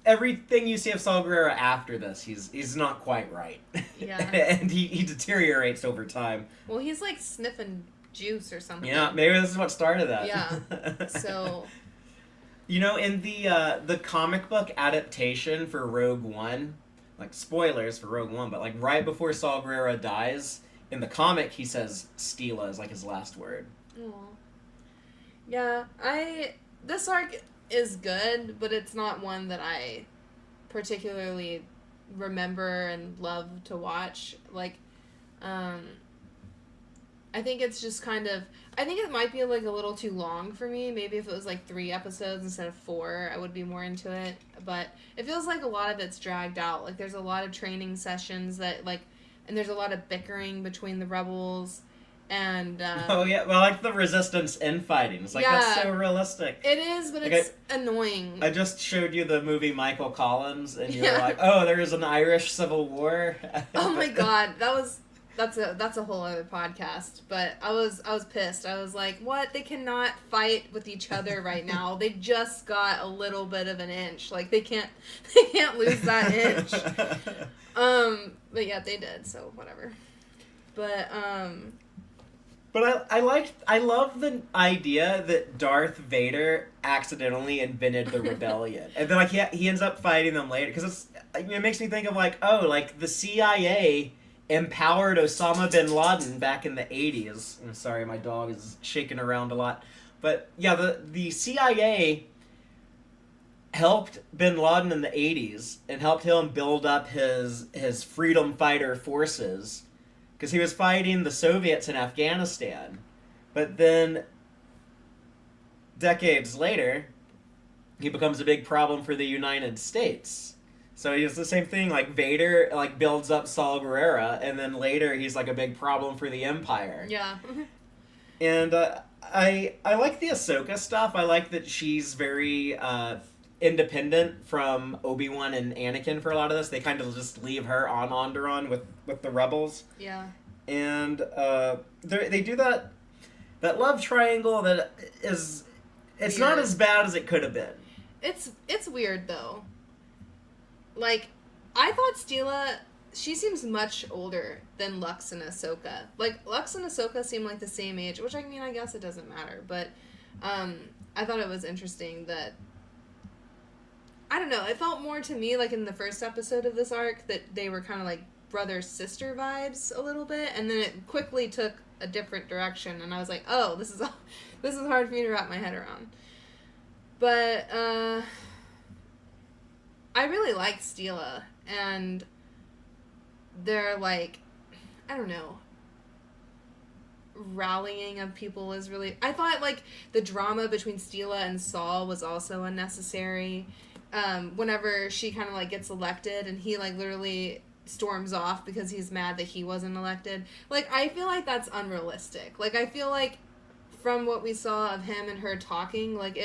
everything you see of Saw Gerrera after this, he's not quite right. Yeah. And he deteriorates over time. Well, he's like sniffing juice or something. Yeah, maybe this is what started that. Yeah. So. In the comic book adaptation for Rogue One, like spoilers for Rogue One, but like right before Saw Gerrera dies, in the comic he says Steela is like his last word. Aww. Yeah, this arc is good, but it's not one that I particularly remember and love to watch. Like, I think it's just kind of... I think it might be, like, a little too long for me. Maybe if it was, like, 3 episodes instead of 4, I would be more into it. But it feels like a lot of it's dragged out. Like, there's a lot of training sessions that, like... And there's a lot of bickering between the rebels. And, oh, yeah. Well, like, the resistance infighting. It's like, that's so realistic. It is, but like it's annoying. I just showed you the movie Michael Collins, and you were like, oh, there is an Irish Civil War. Oh, my God. That's a whole other podcast, but I was pissed. I was like, what? They cannot fight with each other right now. They just got a little bit of an inch. Like they can't lose that inch. But yeah, they did, so whatever. But I love the idea that Darth Vader accidentally invented the rebellion. And then like he ends up fighting them later, cuz it makes me think of like, oh, like the CIA empowered Osama bin Laden back in the 80s. I'm sorry, my dog is shaking around a lot. But yeah, the CIA helped bin Laden in the 80s and helped him build up his freedom fighter forces because he was fighting the Soviets in Afghanistan. But then decades later, he becomes a big problem for the United States. So it's the same thing, like Vader like builds up Saw Gerrera, and then later he's like a big problem for the Empire. Yeah. And I like the Ahsoka stuff. I like that she's very independent from Obi-Wan and Anakin for a lot of this. They kind of just leave her on Onderon with the rebels. Yeah. And they do that love triangle that is... It's weird. Not as bad as it could have been. It's weird, though. Like, I thought Steela, she seems much older than Lux and Ahsoka. Like, Lux and Ahsoka seem like the same age, which, I mean, I guess it doesn't matter. But I thought it was interesting that I don't know. It felt more to me like in the first episode of this arc that they were kind of like brother-sister vibes a little bit, and then it quickly took a different direction, and I was like, oh, this is hard for me to wrap my head around. But I really like Stila, and they're like, I don't know, rallying of people is really... I thought, like, the drama between Stila and Saul was also unnecessary. Whenever she kind of, like, gets elected, and he, like, literally storms off because he's mad that he wasn't elected. Like, I feel like that's unrealistic. Like, I feel like from what we saw of him and her talking, like,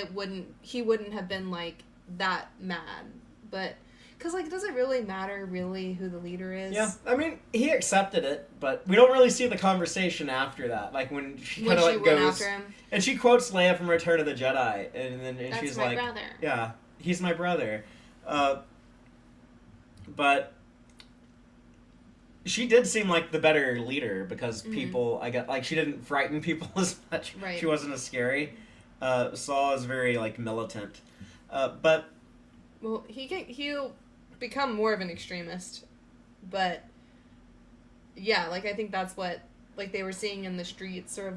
he wouldn't have been, like, that mad. But... because, like, does it really matter, really, who the leader is? Yeah, I mean, he accepted it, but we don't really see the conversation after that. Like, when she kind of, like, went goes... after him. And she quotes Leia from Return of the Jedi, and That's she's my like... brother. Yeah, he's my brother. But... she did seem like the better leader, because people... I got like, she didn't frighten people as much. Right. She wasn't as scary. Saul is very, like, militant. But... well, he'll become more of an extremist, but yeah, like I think that's what like they were seeing in the streets of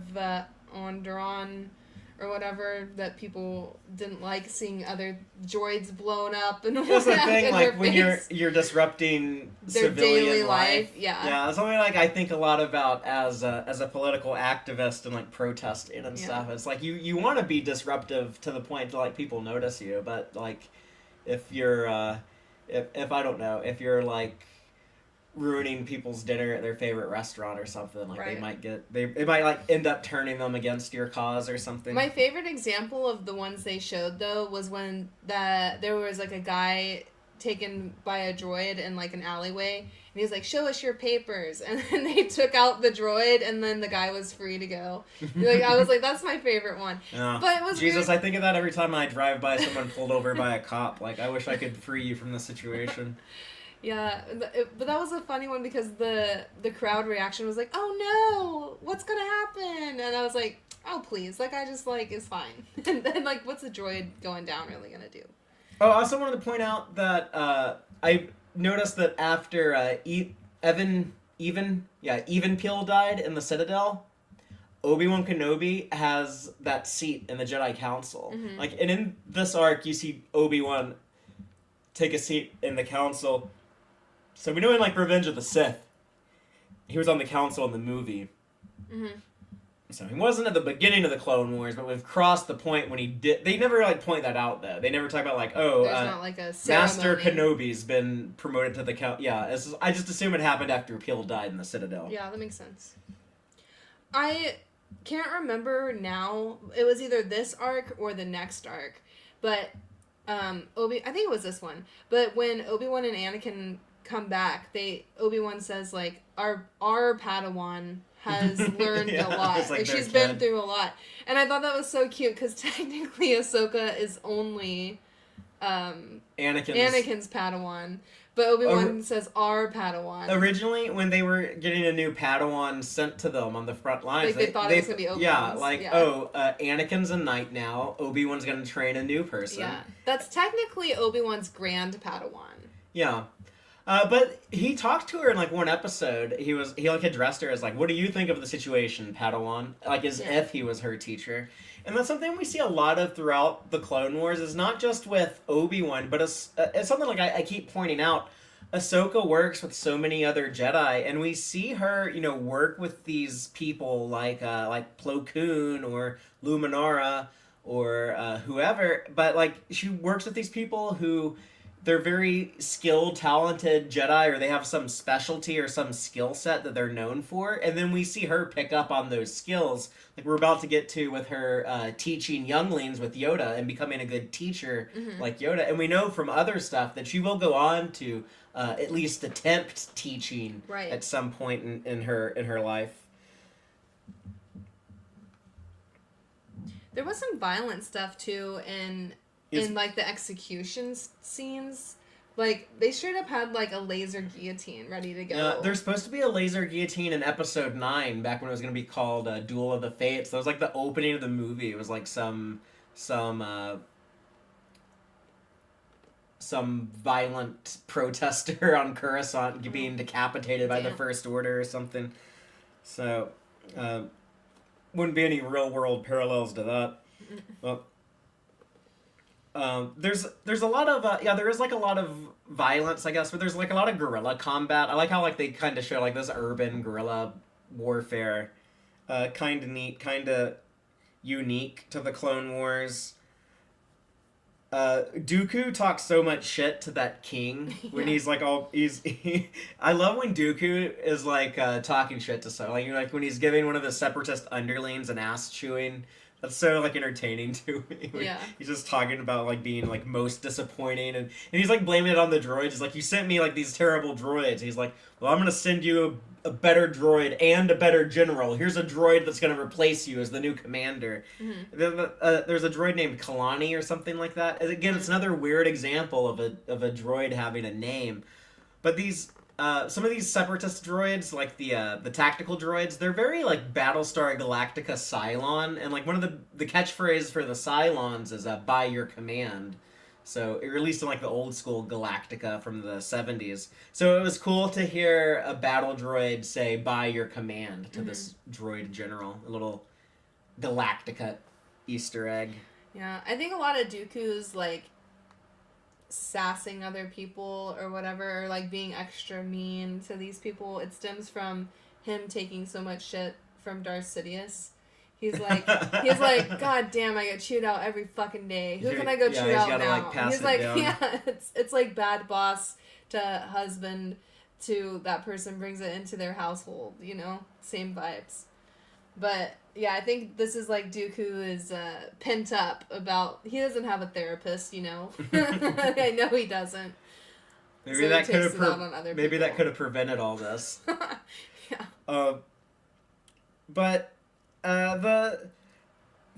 Onderon or whatever, that people didn't like seeing other droids blown up and that's the thing, like when face. you're disrupting Their civilian daily life. Yeah. Yeah, that's something like I think a lot about as a political activist and like protesting and stuff. It's like you want to be disruptive to the point to like people notice you, but like if you're if I don't know, if you're like ruining people's dinner at their favorite restaurant or something, like Right. they might like end up turning them against your cause or something. My favorite example of the ones they showed though was when there was like a guy taken by a droid in like an alleyway, and he was like, show us your papers, and then they took out the droid and then the guy was free to go. Like, I was like, that's my favorite one. Yeah. But it was Jesus, weird. I think of that every time I drive by someone pulled over by a cop. Like, I wish I could free you from the situation. Yeah, but that was a funny one because the crowd reaction was like, oh no, what's gonna happen? And I was like, oh please, like I just like, it's fine. And then like, what's a droid going down really gonna do? Oh, I also wanted to point out that I noticed that after Even Peel died in the Citadel, Obi-Wan Kenobi has that seat in the Jedi Council. Mm-hmm. Like, and in this arc, you see Obi-Wan take a seat in the Council. So we know in like Revenge of the Sith, he was on the Council in the movie. Mm-hmm. So he wasn't at the beginning of the Clone Wars, but we've crossed the point when he did. They never like point that out though. They never talk about like, oh, There's not like a ceremony. Master Kenobi's been promoted to the count. Yeah, I just assume it happened after Peel died in the Citadel. Yeah, that makes sense. I can't remember now. It was either this arc or the next arc, but I think it was this one. But when Obi-Wan and Anakin come back, Obi-Wan says like, our Padawan has learned a lot. Like she's been through a lot. And I thought that was so cute because technically Ahsoka is only Anakin's Padawan. But Obi-Wan says our Padawan. Originally, when they were getting a new Padawan sent to them on the front lines, like they thought it was going to be Obi-Wan's. Yeah, Anakin's a knight now. Obi-Wan's going to train a new person. Yeah, that's technically Obi-Wan's grand Padawan. Yeah. But he talked to her in like one episode. He like addressed her as like, "What do you think of the situation, Padawan?" Like as if he was her teacher. And that's something we see a lot of throughout the Clone Wars. Is not just with Obi-Wan, but it's something like I keep pointing out. Ahsoka works with so many other Jedi, and we see her, work with these people like Plo Koon or Luminara or whoever. But like she works with these people who. They're very skilled, talented Jedi, or they have some specialty or some skill set that they're known for, and then we see her pick up on those skills, like we're about to get to with her teaching younglings with Yoda and becoming a good teacher like Yoda. And we know from other stuff that she will go on to at least attempt teaching at some point in her life. There was some violent stuff too in like the execution scenes. Like they straight up had like a laser guillotine ready to go. There's supposed to be a laser guillotine in episode 9 back when it was going to be called Duel of the Fates. That was like the opening of the movie. It was like some some violent protester on Coruscant being decapitated by the First Order or something. So, wouldn't be any real world parallels to that. Well, there's a lot of there is like a lot of violence, I guess, but there's like a lot of guerrilla combat. I like how like they kind of show like this urban guerrilla warfare, kind of neat, kind of unique to the Clone Wars. Dooku talks so much shit to that king when he's like I love when Dooku is like talking shit to someone, like when he's giving one of the separatist underlings an ass chewing. That's so like entertaining to me. Yeah. He's just talking about like being like most disappointing, and he's like blaming it on the droids. He's like, you sent me like these terrible droids. He's like, well, I'm gonna send you a better droid and a better general. Here's a droid that's gonna replace you as the new commander. There's a droid named Kalani or something like that. And again, it's another weird example of a droid having a name. But these some of these separatist droids, like the tactical droids, they're very like Battlestar Galactica Cylon, and like one of the catchphrases for the Cylons is "by your command." So it released in like the old school Galactica from the 70s. So it was cool to hear a battle droid say "by your command" to this droid general. A little Galactica Easter egg. Yeah, I think a lot of Dooku's like sassing other people or whatever, or like being extra mean to these people, it stems from him taking so much shit from Darth Sidious. He's like, God damn, I get chewed out every fucking day. Who can I go chew out now? Like, pass he's it like, down. yeah, it's like bad boss to husband to that person brings it into their household, you know? Same vibes. But yeah, I think this is like Dooku is pent up about, he doesn't have a therapist, you know? I know he doesn't. Maybe so that could have prevented all this. Yeah. But the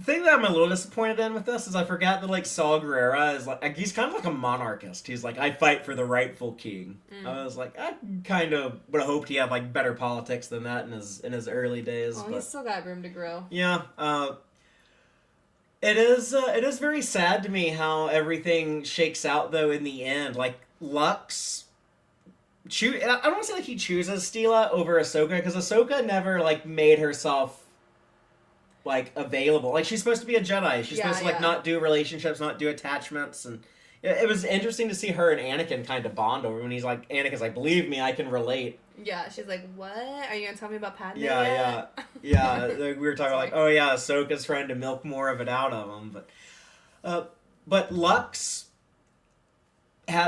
thing that I'm a little disappointed in with this is I forgot that like Saw Gerrera is like he's kind of like a monarchist. He's like, I fight for the rightful king. I was like, I kind of would have hoped he had like better politics than that in his early days. Well, but he's still got room to grow. Yeah. It is very sad to me how everything shakes out though in the end. Like Lux. I don't want to say like he chooses Steela over Ahsoka, because Ahsoka never like made herself like available. Like she's supposed to be a Jedi. She's supposed to like not do relationships, not do attachments, and it was interesting to see her and Anakin kind of bond over when he's like, Anakin's like, believe me, I can relate. Yeah, she's like, what? Are you gonna tell me about Padme yet? Yeah. We were talking like, oh yeah, Ahsoka's trying to milk more of it out of him, but Lux.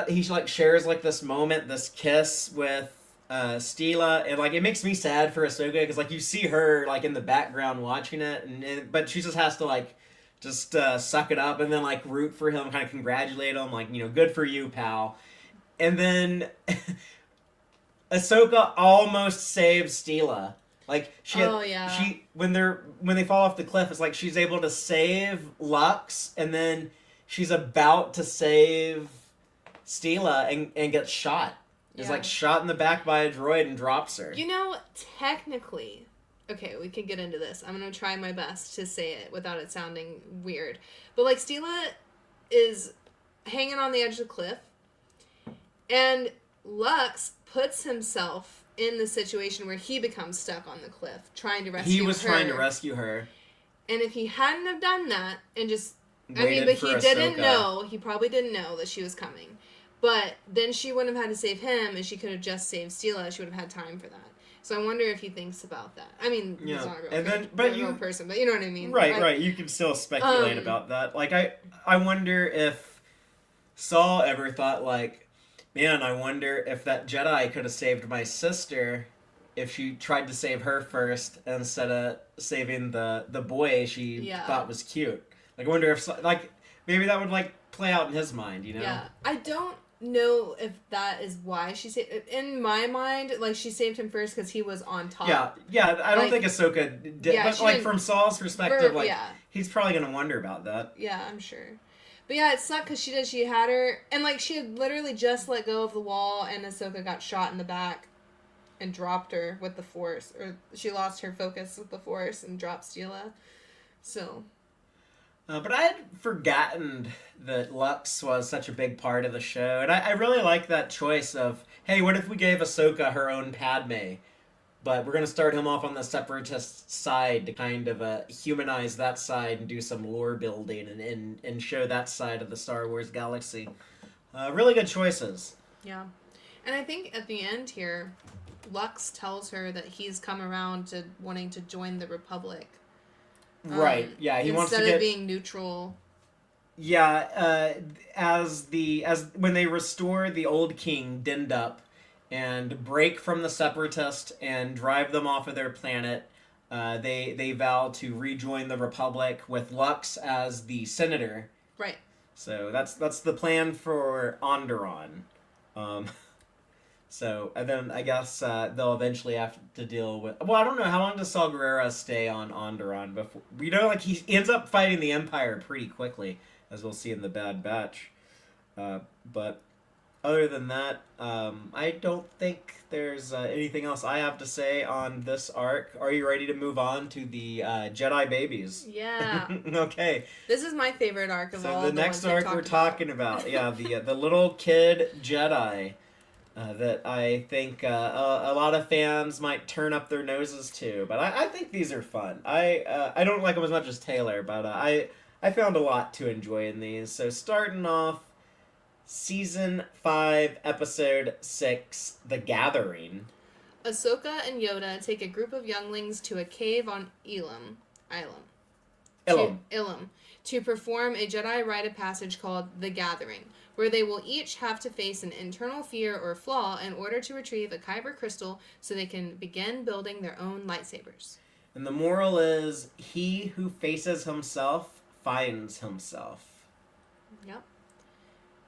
He like shares like this moment, this kiss with Steela, and like it makes me sad for Ahsoka because like you see her like in the background watching it, but she just has to like just suck it up and then like root for him, kind of congratulate him, like, you know, good for you, pal. And then Ahsoka almost saves Steela. Like when they fall off the cliff, it's like she's able to save Lux, and then she's about to save Steela and gets shot. Is like shot in the back by a droid and drops her. You know, technically, okay, we can get into this. I'm gonna try my best to say it without it sounding weird. But like Steela is hanging on the edge of the cliff, and Lux puts himself in the situation where he becomes stuck on the cliff, trying to rescue her. He was trying to rescue her. And if he hadn't have done that and just but he didn't know. He probably didn't know that she was coming. But then she wouldn't have had to save him, and she could have just saved Steela. She would have had time for that. So I wonder if he thinks about that. I mean, he's not a real person, but you know what I mean. Right. You can still speculate about that. Like, I wonder if Saul ever thought, like, man, I wonder if that Jedi could have saved my sister if she tried to save her first instead of saving the boy she thought was cute. Like, I wonder if, like, maybe that would, like, play out in his mind, you know? Yeah. I don't know if that is why she saved... In my mind, like, she saved him first because he was on top. Yeah, I don't think Ahsoka did, but, like, from Saul's perspective, he's probably going to wonder about that. Yeah, I'm sure. But yeah, it sucked because she had her... And, like, she had literally just let go of the wall, and Ahsoka got shot in the back and dropped her with the Force. Or she lost her focus with the Force and dropped Steela. So... But I had forgotten that Lux was such a big part of the show, and I really like that choice of, hey, what if we gave Ahsoka her own Padme? But we're going to start him off on the separatist side to kind of humanize that side and do some lore building and show that side of the Star Wars galaxy. Really good choices. Yeah. And I think at the end here, Lux tells her that he's come around to wanting to join the Republic. Right. Yeah, he wants to instead get... of being neutral. Yeah, as when they restore the old king Dindup and break from the separatist and drive them off of their planet, they vow to rejoin the Republic with Lux as the senator. Right. So that's the plan for Onderon. So, and then I guess they'll eventually have to deal with... Well, I don't know. How long does Saw Gerrera stay on Onderon before... We know, like, he ends up fighting the Empire pretty quickly, as we'll see in the Bad Batch. But other than that, I don't think there's anything else I have to say on this arc. Are you ready to move on to the Jedi babies? Yeah. Okay. This is my favorite arc of all the next arc we're talking about. Yeah, the little kid Jedi. That I think a lot of fans might turn up their noses to, but I think these are fun. I don't like them as much as Taylor, but I found a lot to enjoy in these. So starting off, Season 5, Episode 6, The Gathering. Ahsoka and Yoda take a group of younglings to a cave on Ilum, to perform a Jedi rite of passage called The Gathering, where they will each have to face an internal fear or flaw in order to retrieve a kyber crystal so they can begin building their own lightsabers. And the moral is, he who faces himself finds himself. Yep.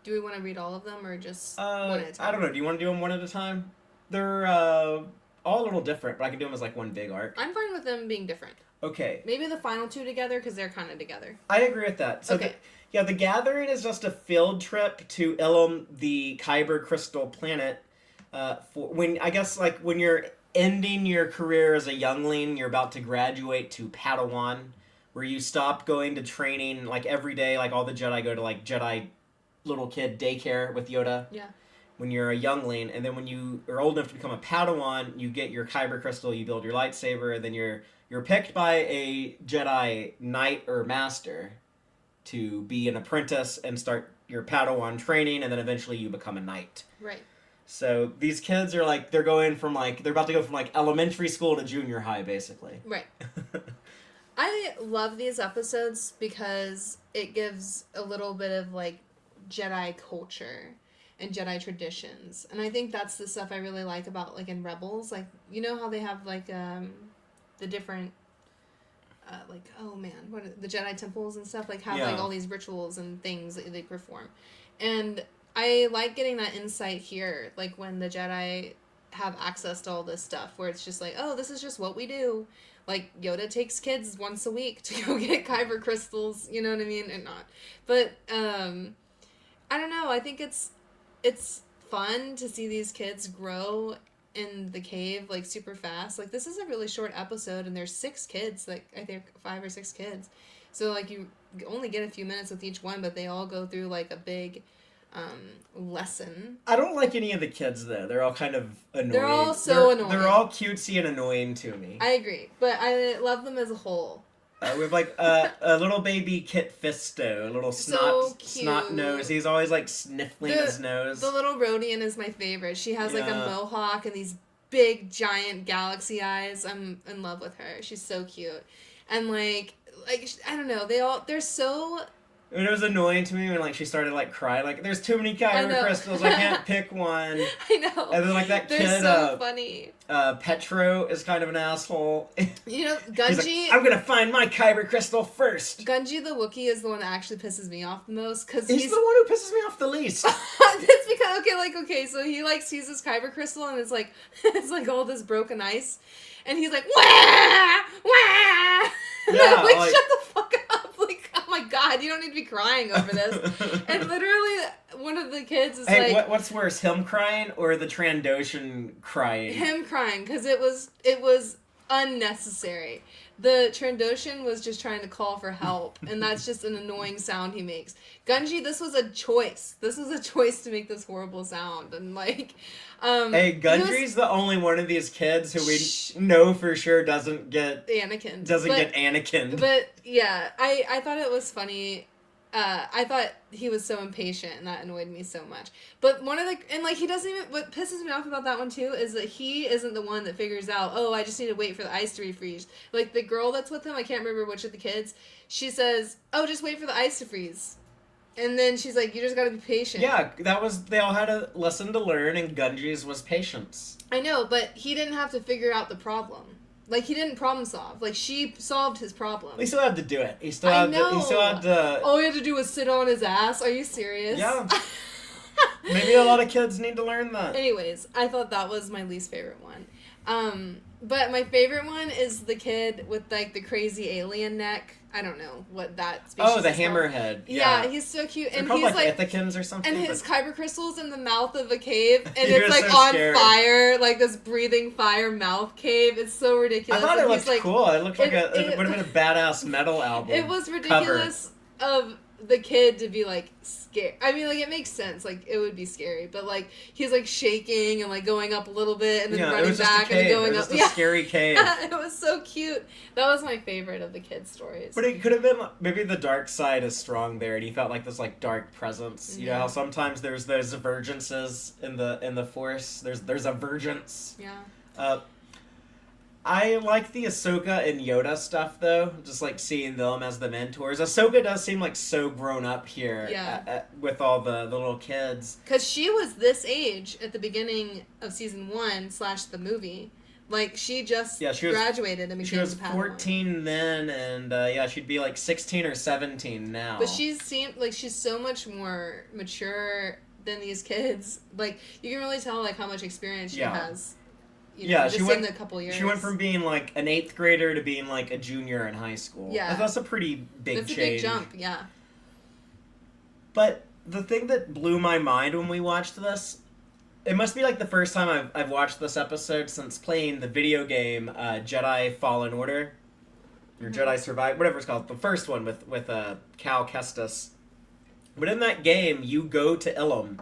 Do we want to read all of them or just one at a time? I don't know. Do you want to do them one at a time? They're all a little different, but I can do them as like one big arc. I'm fine with them being different. Okay. Maybe the final two together because they're kind of together. I agree with that. So okay. The Gathering is just a field trip to Ilum, the Kyber Crystal planet. When you're ending your career as a youngling, you're about to graduate to Padawan, where you stop going to training like every day. Like all the Jedi go to like Jedi little kid daycare with Yoda. Yeah. When you're a youngling, and then when you are old enough to become a Padawan, you get your Kyber Crystal, you build your lightsaber, and then you're picked by a Jedi Knight or Master to be an apprentice and start your Padawan training, and then eventually you become a knight. Right. So these kids are like, they're about to go from like elementary school to junior high, basically. Right. I love these episodes because it gives a little bit of like Jedi culture and Jedi traditions. And I think that's the stuff I really like about like in Rebels. Like, you know how they have like the different the Jedi temples and stuff, like have like all these rituals and things that they perform. And I like getting that insight here, like when the Jedi have access to all this stuff, where it's just like, oh, this is just what we do. Like Yoda takes kids once a week to go get kyber crystals, you know what I mean? And not. But I don't know, I think it's fun to see these kids grow in the cave like super fast. Like this is a really short episode and there's 6 kids, like I think 5 or 6 kids, so like you only get a few minutes with each one, but they all go through like a big lesson. I don't like any of the kids though. They're all kind of annoying. They're all so annoying. They're all cutesy and annoying to me. I agree, but I love them as a whole. We have like a little baby Kit Fisto, a little snot nose. He's always like sniffling his nose. The little Rodian is my favorite. She has like a mohawk and these big giant galaxy eyes. I'm in love with her. She's so cute. And like I don't know, they're so... It was annoying to me when like she started like crying, like there's too many kyber crystals, I can't pick one. I know. And then like that kid, they're so funny. Petro is kind of an asshole. You know, Gunji. Like, I'm gonna find my kyber crystal first. Gunji the Wookiee is the one that actually pisses me off the most because he's the one who pisses me off the least. That's because so he like sees this kyber crystal and it's like all this broken ice, and he's like wah wah. Yeah, like shut the fuck up. Like, oh my god, you don't need to be crying over this. And literally, one of the kids is like... what's worse, him crying or the Trandoshan crying? Him crying, because it was unnecessary. The Trandoshan was just trying to call for help, and that's just an annoying sound he makes. Gunji, this was a choice. This was a choice to make this horrible sound, and like, hey, Gundry's the only one of these kids who we know for sure doesn't get Anakin. Get Anakin. But yeah, I thought it was funny. I thought he was so impatient, and that annoyed me so much. But he doesn't even, what pisses me off about that one too is that he isn't the one that figures out, oh, I just need to wait for the ice to refreeze. Like, the girl that's with him, I can't remember which of the kids, she says, oh, just wait for the ice to freeze. And then she's like, you just gotta be patient. Yeah, they all had a lesson to learn, and Gunji's was patience. I know, but he didn't have to figure out the problem. Like, he didn't problem solve. Like, she solved his problem. He still had to do it. He still had to... All he had to do was sit on his ass. Are you serious? Yeah. Maybe a lot of kids need to learn that. Anyways, I thought that was my least favorite one. But my favorite one is the kid with, like, the crazy alien neck. I don't know what that species is. Oh, the hammerhead. Yeah, he's so cute. They're called, he's like Ithacans or something. And his kyber crystal's in the mouth of a cave, and it's like so on scary. Fire, like this breathing fire mouth cave. It's so ridiculous. I thought it looked like, cool. It looked like it would have been a badass metal album. It was ridiculous of the kid to be like scared. I mean, like, it makes sense. Like, it would be scary, but like he's like shaking and like going up a little bit and then running back and going up. It was just a scary cave. It was so cute. That was my favorite of the kids' stories. But it could have been maybe the dark side is strong there, and he felt like this like dark presence. You know how sometimes there's divergences in the Force. There's a vergence. Yeah. I like the Ahsoka and Yoda stuff, though. Just, like, seeing them as the mentors. Ahsoka does seem, like, so grown up here with all the little kids. Because she was this age at the beginning of Season 1 / the movie. Like, she just graduated and became a Padawan. She was 14 then, and, she'd be, like, 16 or 17 now. But she's so much more mature than these kids. Like, you can really tell, like, how much experience she has. You know, she went in a couple years. She went from being like an 8th grader to being like a junior in high school. Yeah, that's a pretty big change. That's a big jump. Yeah. But the thing that blew my mind when we watched this, it must be like the first time I've watched this episode since playing the video game Jedi Fallen Order, or Jedi Survive, whatever it's called, the first one with Cal Kestis. But in that game, you go to Ilum.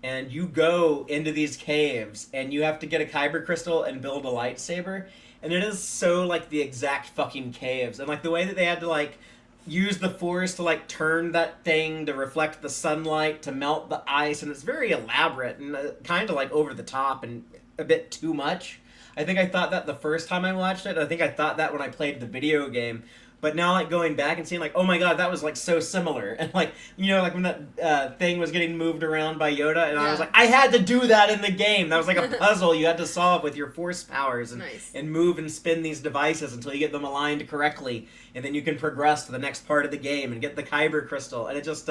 And you go into these caves, and you have to get a kyber crystal and build a lightsaber. And it is so, like, the exact fucking caves. And, like, the way that they had to, like, use the Force to, like, turn that thing to reflect the sunlight, to melt the ice. And it's very elaborate and kind of, like, over the top and a bit too much. I think I thought that the first time I watched it. I think I thought that when I played the video game. But now, like, going back and seeing, like, oh my god, that was, like, so similar. And, like, you know, like, when that thing was getting moved around by Yoda, and I was like, I had to do that in the game. That was, like, a puzzle you had to solve with your Force powers and move and spin these devices until you get them aligned correctly. And then you can progress to the next part of the game and get the kyber crystal. And it just,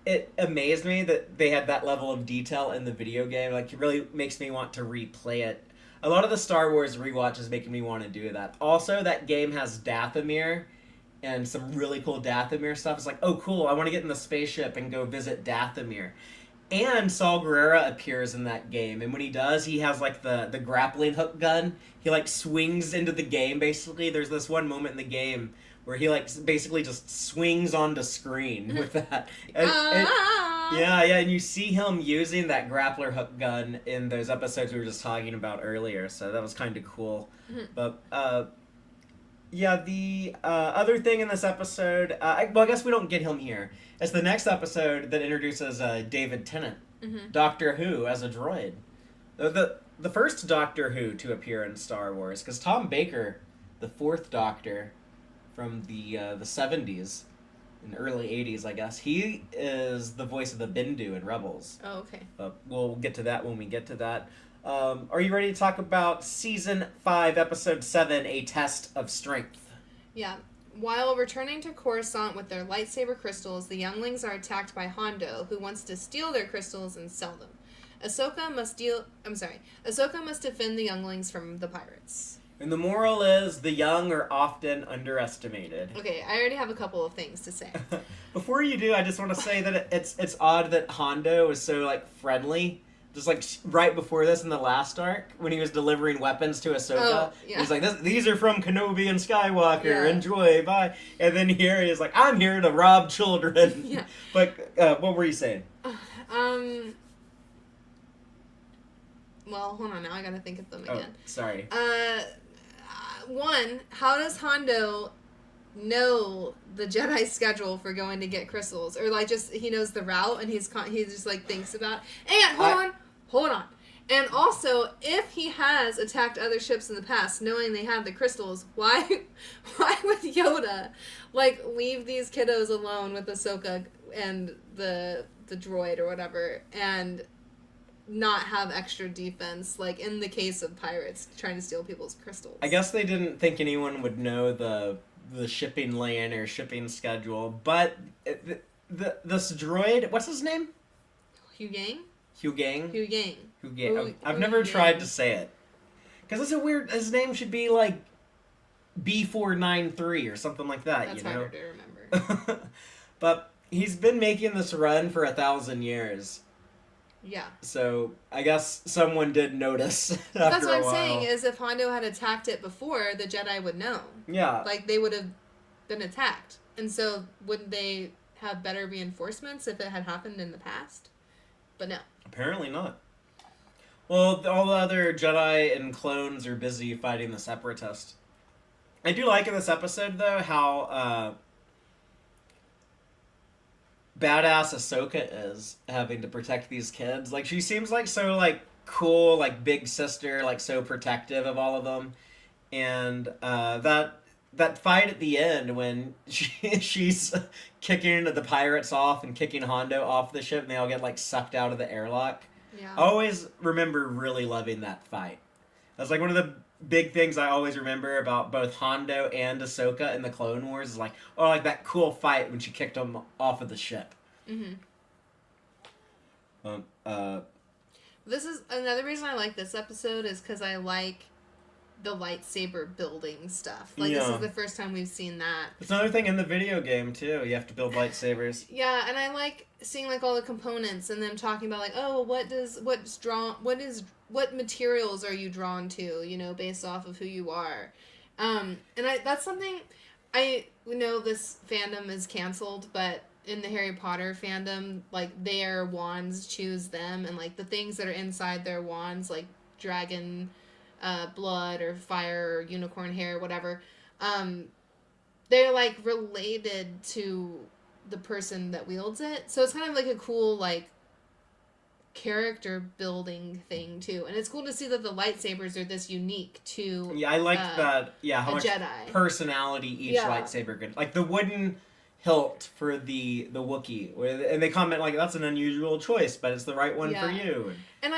it amazed me that they had that level of detail in the video game. Like, it really makes me want to replay it. A lot of the Star Wars rewatch is making me want to do that. Also, that game has Dathomir and some really cool Dathomir stuff. It's like, oh, cool, I want to get in the spaceship and go visit Dathomir. And Saul Gerrera appears in that game. And when he does, he has, like, the grappling hook gun. He, like, swings into the game, basically. There's this one moment in the game where he, like, basically just swings onto screen with that. And you see him using that grappler hook gun in those episodes we were just talking about earlier, so that was kind of cool. But, the other thing in this episode, I guess we don't get him here. It's the next episode that introduces David Tennant, Doctor Who, as a droid. The first Doctor Who to appear in Star Wars, because Tom Baker, the 4th Doctor from the 70s, in the early 80s, I guess. He is the voice of the Bendu in Rebels. Oh, okay. But we'll get to that when we get to that. Are you ready to talk about Season 5, Episode 7, A Test of Strength? Yeah. While returning to Coruscant with their lightsaber crystals, the younglings are attacked by Hondo, who wants to steal their crystals and sell them. Ahsoka must defend the younglings from the pirates. And the moral is, the young are often underestimated. Okay, I already have a couple of things to say. Before you do, I just want to say that it's odd that Hondo is so, like, friendly. just like right before this in the last arc when he was delivering weapons to Ahsoka. Oh, yeah. He's like, these are from Kenobi and Skywalker. Yeah. Enjoy, bye. And then here he is like, I'm here to rob children. Yeah. But what were you saying? Well, hold on. Now I gotta think of them again. Sorry. One, how does Hondo know the Jedi schedule for going to get crystals, or like just he knows the route and he just like thinks about. And hold on. And also, if he has attacked other ships in the past, knowing they have the crystals, why would Yoda like leave these kiddos alone with Ahsoka and the droid or whatever, and not have extra defense, like in the case of pirates trying to steal people's crystals? I guess they didn't think anyone would know the shipping lane or shipping schedule, but this droid, what's his name? Huyang. I've never tried to say it because it's a weird. His name should be like B493 or something like that. That's you know? harder to remember. But he's been making this run for 1,000 years. Yeah. So I guess someone did notice. That's what I'm saying, is if Hondo had attacked it before, the Jedi would know. Yeah. Like, they would have been attacked. And so, wouldn't they have better reinforcements if it had happened in the past? But no. Apparently not. Well, all the other Jedi and clones are busy fighting the Separatists. I do like in this episode, though, how badass Ahsoka is having to protect these kids. Like, she seems like so, like, cool, like, big sister, like, so protective of all of them. And that fight at the end when she's kicking the pirates off and kicking Hondo off the ship and they all get, like, sucked out of the airlock. Yeah. I always remember really loving that fight. That's, like, one of the big things I always remember about both Hondo and Ahsoka in the Clone Wars is like, oh, like that cool fight when she kicked him off of the ship. Mm-hmm. This is another reason I like this episode is because I like the lightsaber building stuff. Like, This is the first time we've seen that. It's another thing in the video game, too. You have to build lightsabers. Yeah, and I like seeing, like, all the components and them talking about, like, oh, what materials are you drawn to, you know, based off of who you are. And that's something, I know this fandom is canceled, but in the Harry Potter fandom, like, their wands choose them, and, like, the things that are inside their wands, like dragon blood or fire or unicorn hair, whatever, they're, like, related to the person that wields it. So it's kind of like a cool, like, character building thing too, and it's cool to see that the lightsabers are this unique to I like that. Yeah, how much Jedi personality each lightsaber could, like the wooden hilt for the Wookiee, and they comment like that's an unusual choice, but it's the right one for you. And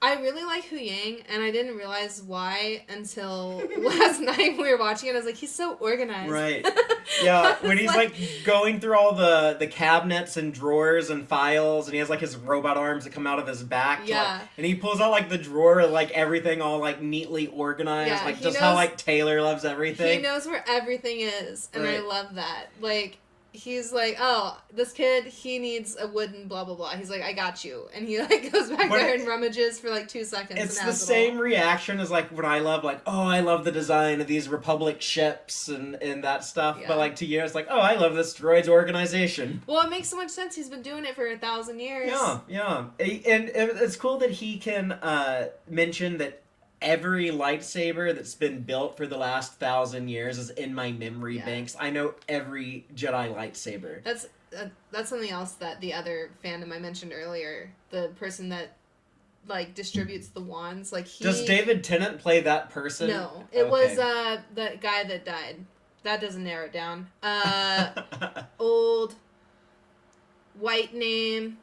I really like Huyang, and I didn't realize why until last night we were watching it. I was like, he's so organized. Right. Yeah, when he's like going through all the cabinets and drawers and files, and he has like his robot arms that come out of his back. Yeah. And he pulls out like the drawer with like everything all like neatly organized. Yeah, like just how like Taylor loves everything. He knows where everything is, and right. I love that. Like, he's like, oh, this kid, he needs a wooden blah, blah, blah. He's like, I got you. And he, like, goes back there and rummages for, like, 2 seconds. It's the same reaction as, like, when I love, like, oh, I love the design of these Republic ships and that stuff. Yeah. But, like, to you, it's like, oh, I love this droid's organization. Well, it makes so much sense. He's been doing it for 1,000 years. Yeah. And it's cool that he can mention that every lightsaber that's been built for the last 1,000 years is in my memory banks. I know every Jedi lightsaber. That's something else that the other fandom I mentioned earlier, the person that like distributes the wands, like Does David Tennant play that person? No, it was the guy that died. That doesn't narrow it down. Old white name.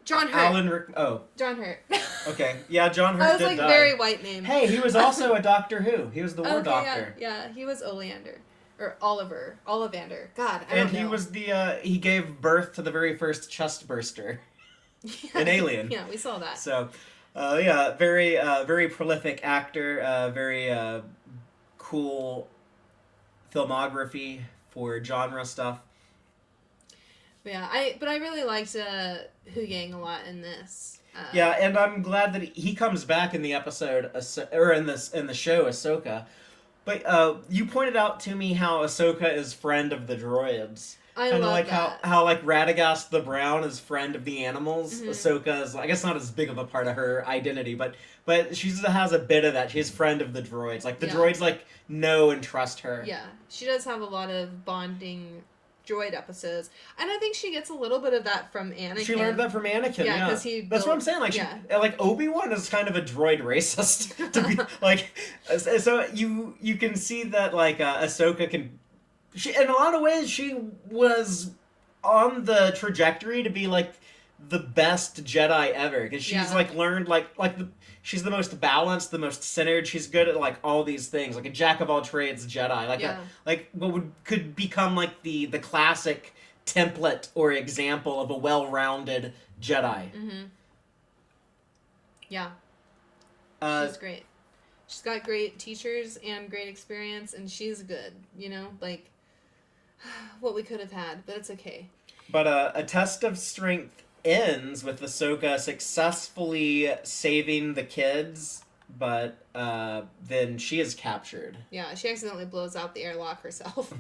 John Hurt. John Hurt. Okay. Yeah, John Hurt I was like, die. Very white name. Hey, he was also a Doctor Who. He was the War Doctor. Yeah, he was Oleander. Or Ollivander. God, I don't know. And he was he gave birth to the very first chest burster. An alien. Yeah, we saw that. So, very prolific actor. Very cool filmography for genre stuff. Yeah, but I really liked Huyang a lot in this. Yeah, and I'm glad that he comes back in the episode, or in the show Ahsoka. But you pointed out to me how Ahsoka is friend of the droids. I Kind of love like that. how like Radagast the Brown is friend of the animals. Mhm. Ahsoka is, I guess, not as big of a part of her identity, but she has a bit of that. She's friend of the droids. Like the Yeah. droids like know and trust her. Yeah, she does have a lot of bonding droid episodes, and I think she gets a little bit of that from Anakin. She learned that from Anakin. Yeah, Yeah, 'cause he That's what I'm saying. Like, yeah. like Obi-Wan is kind of a droid racist. To be like, so you can see that like Ahsoka can. She, in a lot of ways, she was on the trajectory to be like the best Jedi ever because she's Yeah. like learned she's the most balanced, the most centered. She's good at like all these things, like a jack of all trades Jedi, like what could become like the classic template or example of a well-rounded Jedi. Mm-hmm. Yeah, Uh, she's great. She's got great teachers and great experience, and she's good. Like what we could have had, but it's okay. But a test of strength ends with Ahsoka successfully saving the kids, but then she is captured. Yeah, she accidentally blows out the airlock herself.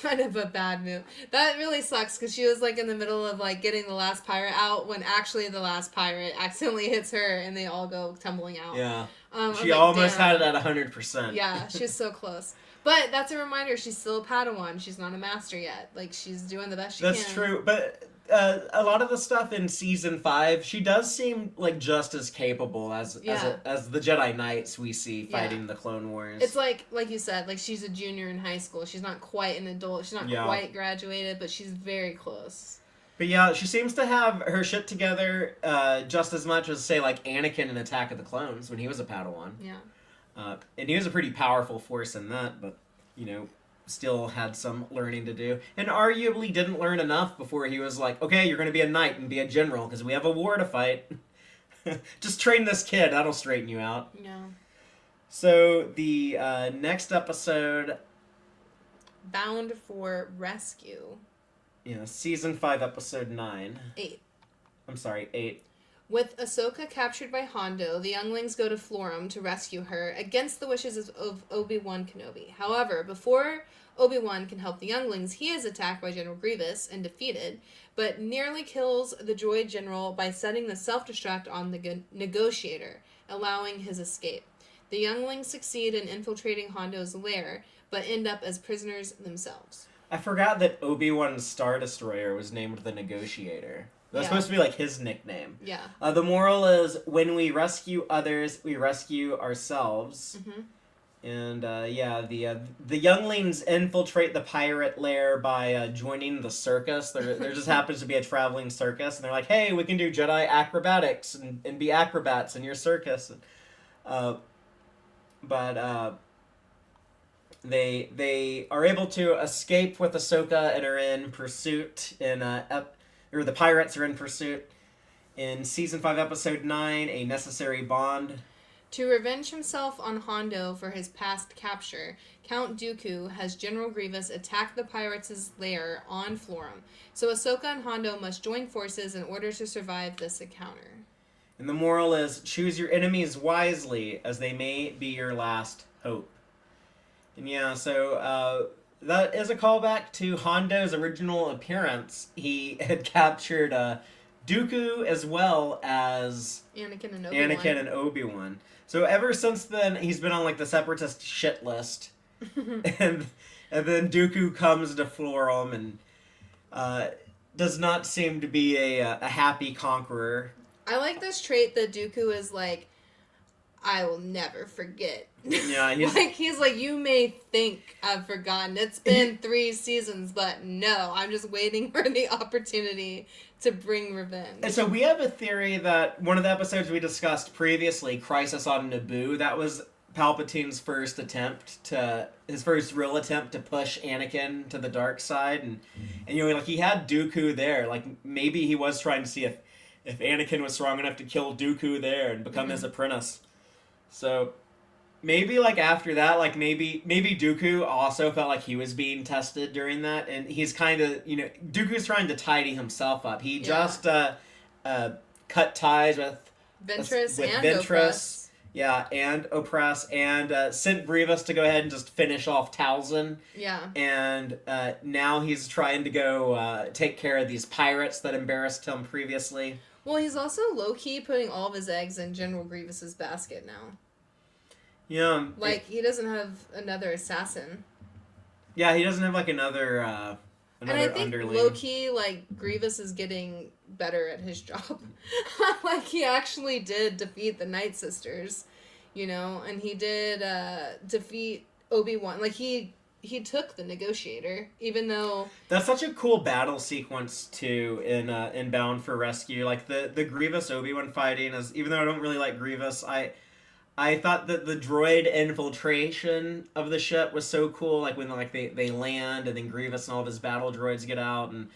Kind of a bad move. That really sucks because she was like in the middle of like getting the last pirate out when actually the last pirate accidentally hits her and they all go tumbling out. Yeah. She She almost had it at 100%. Yeah, she's so close. But that's a reminder, she's still a Padawan. She's not a master yet. Like, she's doing the best she can. That's true, but a lot of the stuff in season 5, she does seem like just as capable as the Jedi Knights we see fighting the Clone Wars. It's like you said, like she's a junior in high school. She's not quite an adult. She's not quite graduated, but she's very close. But yeah, she seems to have her shit together just as much as, say, like Anakin in Attack of the Clones when he was a Padawan. Yeah. And he was a pretty powerful force in that, but, still had some learning to do. And arguably didn't learn enough before he was like, okay, you're going to be a knight and be a general because we have a war to fight. Just train this kid, that'll straighten you out. Yeah. So the next episode... Bound for Rescue. Yeah, season 5, episode 9. 8. I'm sorry, 8. With Ahsoka captured by Hondo, the younglings go to Florum to rescue her against the wishes of Obi-Wan Kenobi. However, before Obi-Wan can help the younglings, he is attacked by General Grievous and defeated, but nearly kills the droid general by setting the self-destruct on the negotiator, allowing his escape. The younglings succeed in infiltrating Hondo's lair, but end up as prisoners themselves. I forgot that Obi-Wan's Star Destroyer was named the Negotiator. That's supposed to be like his nickname. Yeah. The moral is, when we rescue others, we rescue ourselves. Mm-hmm. And the younglings infiltrate the pirate lair by joining the circus. There just happens to be a traveling circus, and they're like, "Hey, we can do Jedi acrobatics and be acrobats in your circus." But they are able to escape with Ahsoka and are in pursuit or the pirates are in pursuit in season 5, episode 9, A Necessary Bond. To revenge himself on Hondo for his past capture, Count Dooku has General Grievous attack the pirates' lair on Florum, so Ahsoka and Hondo must join forces in order to survive this encounter. And the moral is, choose your enemies wisely, as they may be your last hope. And yeah, so that is a callback to Hondo's original appearance. He had captured Dooku as well as Anakin and Obi-Wan. So ever since then, he's been on like the separatist shit list. and then Dooku comes to Florum and does not seem to be a happy conqueror. I like this trait that Dooku is like, I will never forget. Yeah, he's like, you may think I've forgotten. It's been 3 seasons, but no, I'm just waiting for the opportunity to bring revenge. And so we have a theory that one of the episodes we discussed previously, Crisis on Naboo, that was Palpatine's first real attempt to push Anakin to the dark side, and he had Dooku there. Like maybe he was trying to see if Anakin was strong enough to kill Dooku there and become his apprentice. So maybe like after that, like maybe Dooku also felt like he was being tested during that, and he's kind of Dooku's trying to tidy himself up. He just cut cut ties with Ventress with and Ventress. Oppress. Yeah, and Oppress, and sent Grievous to go ahead and just finish off Talzin. Yeah. And now he's trying to go take care of these pirates that embarrassed him previously. Well, he's also low-key putting all of his eggs in General Grievous's basket now. Yeah. Like, he doesn't have another assassin. Yeah, he doesn't have, like, another and I think underling. low-key, like, Grievous is getting better at his job. Like, he actually did defeat the Night Sisters, you know? And he did defeat Obi-Wan. Like, he took the Negotiator, even though... That's such a cool battle sequence, too, in Bound for Rescue. Like, the Grievous Obi-Wan fighting is... Even though I don't really like Grievous, I thought that the droid infiltration of the ship was so cool. Like, when they land, and then Grievous and all of his battle droids get out, and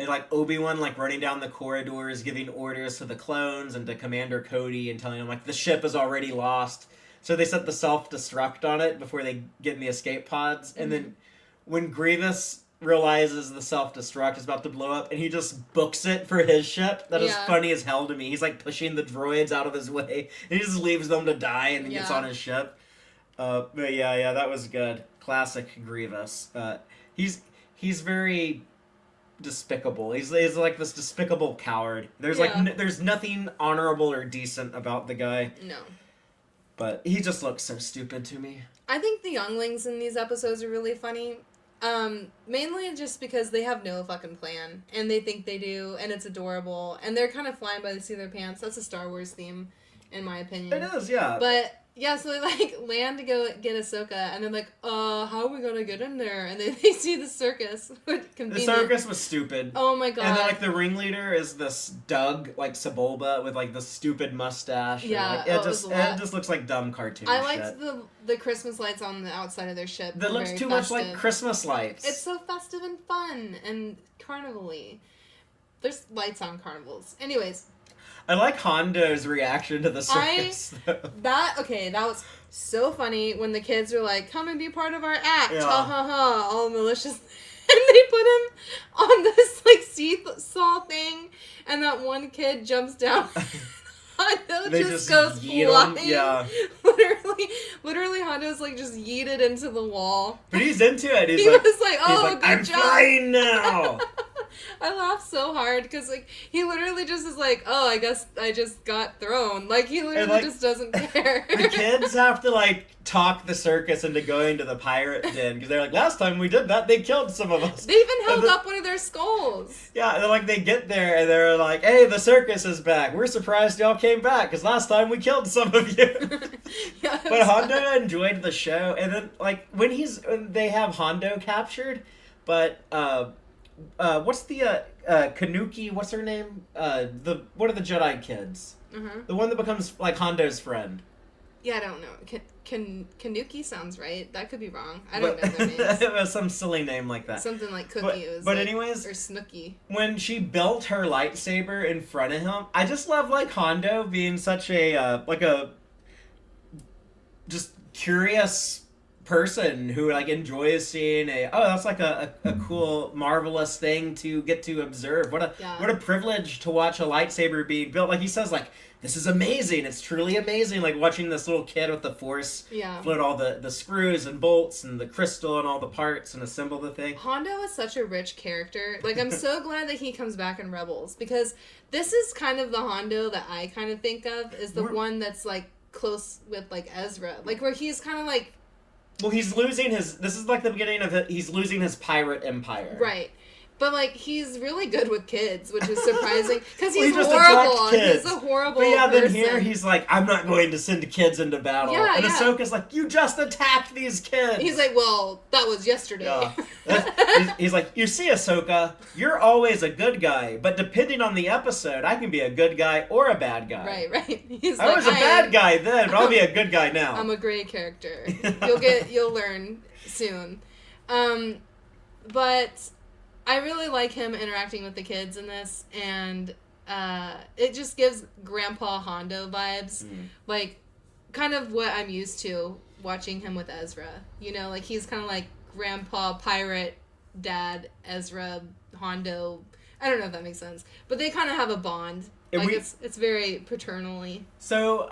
like, Obi-Wan, like, running down the corridors, giving orders to the clones and to Commander Cody, and telling him, like, the ship is already lost. So they set the self-destruct on it before they get in the escape pods. And then when Grievous realizes the self-destruct is about to blow up, and he just books it for his ship, that is funny as hell to me. He's, like, pushing the droids out of his way, and he just leaves them to die, and then gets on his ship. But yeah, that was good. Classic Grievous. He's very despicable. He's like this despicable coward. There's there's nothing honorable or decent about the guy. No. But he just looks so stupid to me. I think the younglings in these episodes are really funny. Mainly just because they have no fucking plan, and they think they do, and it's adorable, and they're kind of flying by the seat of their pants. That's a Star Wars theme, in my opinion. It is, yeah. But, yeah, so they, like, land to go get Ahsoka, and they're like, how are we gonna get in there? And then they see the circus. The circus was stupid. Oh my god. And then, like, the ringleader is this Doug, like, Sebulba, with, like, the stupid mustache. Yeah, and, like, it just looks like dumb cartoon I liked shit. the Christmas lights on the outside of their ship. That looks too much like Christmas lights. It's so festive and fun, and carnival-y. There's lights on carnivals. Anyways. I like Hondo's reaction to the circus. That was so funny when the kids were like, come and be part of our act, ha ha ha, all malicious. And they put him on this, like, seesaw thing, and that one kid jumps down. Hondo just goes flying. Yeah. Literally, Hondo's, like, just yeeted into the wall. But he's into it. He was like, oh, good I'm job. flying now. I laughed so hard because, like, he literally just is like, oh, I guess I just got thrown. Like, he literally just doesn't care. The kids have to, like, talk the circus into going to the pirate den because they're like, last time we did that, they killed some of us. They even held up one of their skulls. Yeah, and like, they get there and they're like, hey, the circus is back. We're surprised y'all came back because last time we killed some of you. But Hondo enjoyed the show, and then, like, when they have Hondo captured, but what's the Kanuki? What's her name? What are the Jedi kids? The one that becomes like Hondo's friend. Yeah, I don't know. Kanuki sounds right. That could be wrong. I don't know their names. It was some silly name like that. Something like Cookie. But anyways, or Snooky. When she built her lightsaber in front of him, I just love, like, Hondo being such a just curious person who, like, enjoys seeing that's like a cool, marvelous thing to get to observe. What a privilege to watch a lightsaber being built. Like, he says, like, this is amazing. It's truly amazing. Like, watching this little kid with the Force float all the screws and bolts and the crystal and all the parts and assemble the thing. Hondo is such a rich character. Like, I'm so glad that he comes back in Rebels, because this is kind of the Hondo that I kind of think of, is the one that's, like, close with, like, Ezra. Like, where he's kind of, like... Well, he's losing his... This is, like, the beginning of it. He's losing his pirate empire. Right. But, like, he's really good with kids, which is surprising. Because he just horrible. Kids. He's a horrible But yeah, person. Then here he's like, I'm not going to send kids into battle. Yeah, and Ahsoka's like, you just attacked these kids. He's like, well, that was yesterday. Yeah. he's like, you see, Ahsoka, you're always a good guy, but depending on the episode, I can be a good guy or a bad guy. Right. I was a bad guy then, but I'll be a good guy now. I'm a gray character. You'll learn soon. But... I really like him interacting with the kids in this, and it just gives Grandpa Hondo vibes. Like, kind of what I'm used to watching him with Ezra. You know, like, he's kind of like Grandpa Pirate Dad Ezra Hondo. I don't know if that makes sense. But they kind of have a bond. And Like, it's very paternally. So,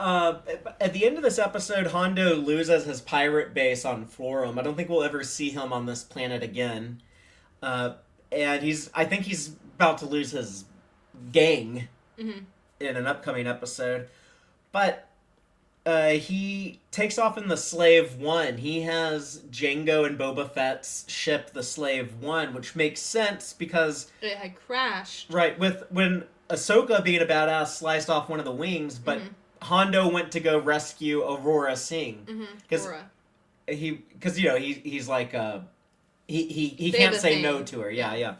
at the end of this episode, Hondo loses his pirate base on Florum. I don't think we'll ever see him on this planet again. And I think he's about to lose his gang Mm-hmm. in an upcoming episode. But he takes off in the Slave One. He has Jango and Boba Fett's ship, the Slave One, which makes sense because It had crashed. right when Ahsoka, being a badass, sliced off one of the wings, but Hondo went to go rescue Aurora Singh because he's like he can't say no to her. Yeah.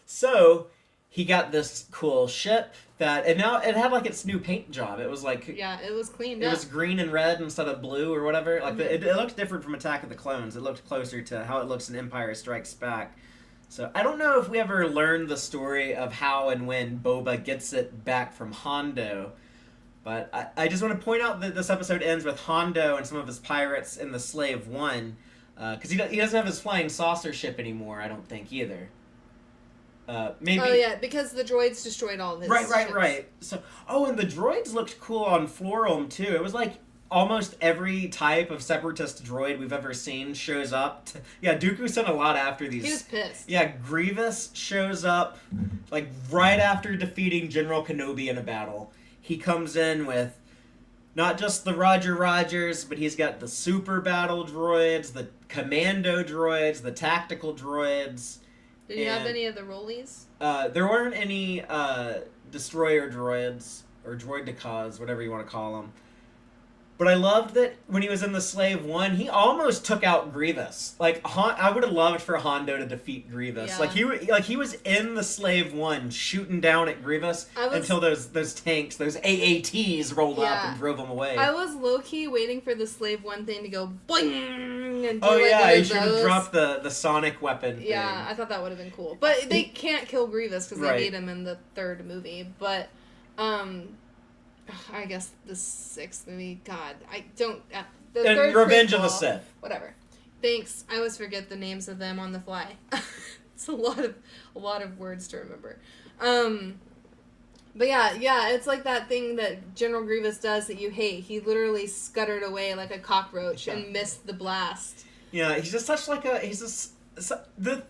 So he got this cool ship and now it had like its new paint job. It was like it was cleaned it up. was green and red instead of blue or whatever. Like it looked different from Attack of the Clones. It looked closer to how it looks in Empire Strikes Back. So I don't know if we ever learned the story of how and when Boba gets it back from Hondo, but I just want to point out that this episode ends with Hondo and some of his pirates in the Slave One, because he doesn't have his flying saucer ship anymore, I don't think, either. Maybe. Oh yeah, because the droids destroyed all of his ships. Right. So, and the droids looked cool on Florum too. It was like almost every type of separatist droid we've ever seen shows up. Dooku sent a lot after these. He was pissed. Yeah, Grievous shows up like right after defeating General Kenobi in a battle. He comes in with not just the Roger Rogers, but he's got the super battle droids, the commando droids, the tactical droids. Did you have any of the rollies? There weren't any destroyer droids or droidicas, whatever you want to call them. But I loved that when he was in the Slave One, he almost took out Grievous. Like I would have loved for Hondo to defeat Grievous. Yeah. He was in the Slave One shooting down at Grievous until those tanks, those AATs rolled up and drove him away. I was low key waiting for the Slave One thing to go boing and do he should have dropped the sonic weapon. Yeah, thing. I thought that would have been cool. But they can't kill Grievous because they need him in the third movie. But I guess the sixth movie. God, I don't. The third Revenge prequel, of the Sith. Whatever. Thanks. I always forget the names of them on the fly. It's a lot of words to remember. But yeah, it's like that thing that General Grievous does that you hate. He literally scuttered away like a cockroach and missed the blast. Yeah, he's just such like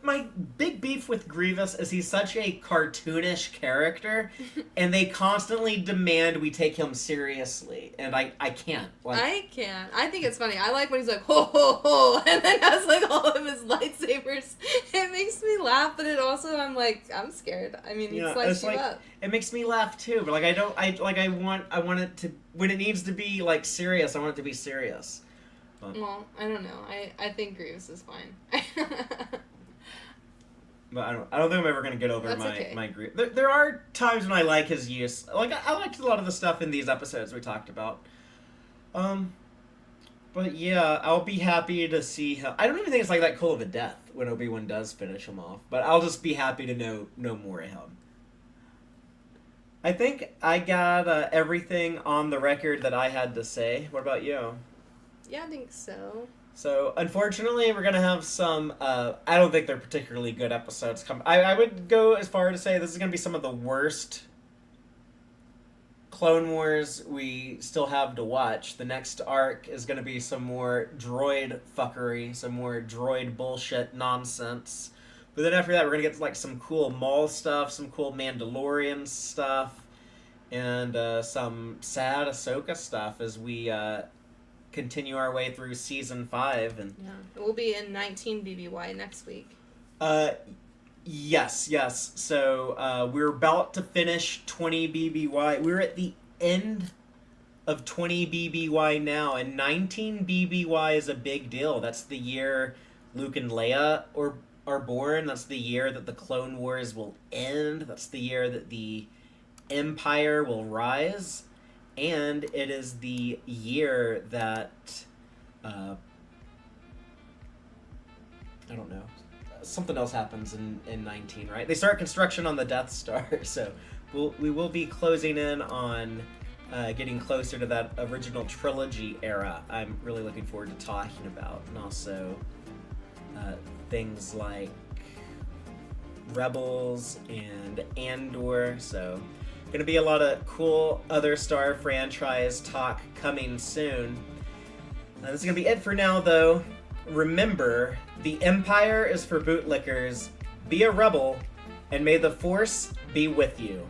my big beef with Grievous is he's such a cartoonish character, and they constantly demand we take him seriously, and I can't. I can't. I think it's funny. I like when he's like, ho, ho, ho, and then has like all of his lightsabers. It makes me laugh, but it also, I'm like, I'm scared. I mean, he sliced you up. It makes me laugh too, but I want it to, when it needs to be like serious, I want it to be serious. Well, I don't know. I think Grievous is fine. But I don't think I'm ever gonna get over my Grievous. There are times when I like his use. Like I liked a lot of the stuff in these episodes we talked about. But yeah, I'll be happy to see him. I don't even think it's like that cool of a death when Obi-Wan does finish him off. But I'll just be happy to know more of him. I think I got everything on the record that I had to say. What about you? Yeah, I think so. So, unfortunately, we're going to have some, I don't think they're particularly good episodes come. I would go as far to say this is going to be some of the worst Clone Wars we still have to watch. The next arc is going to be some more droid fuckery, some more droid bullshit nonsense. But then after that, we're going to get like some cool Maul stuff, some cool Mandalorian stuff, and some sad Ahsoka stuff as we continue our way through season 5. And we'll be in 19 BBY next week. Yes. So we're about to finish 20 BBY. We're at the end of 20 BBY now, and 19 BBY is a big deal. That's the year Luke and Leia are born. That's the year that the Clone Wars will end. That's the year that the Empire will rise. And it is the year that, I don't know, something else happens in 19, right? They start construction on the Death Star, so we will be closing in on getting closer to that original trilogy era. I'm really looking forward to talking about, and also things like Rebels and Andor, so Gonna be a lot of cool other Star franchise talk coming soon. This is gonna be it for now, though. Remember, the Empire is for bootlickers. Be a rebel, and may the Force be with you.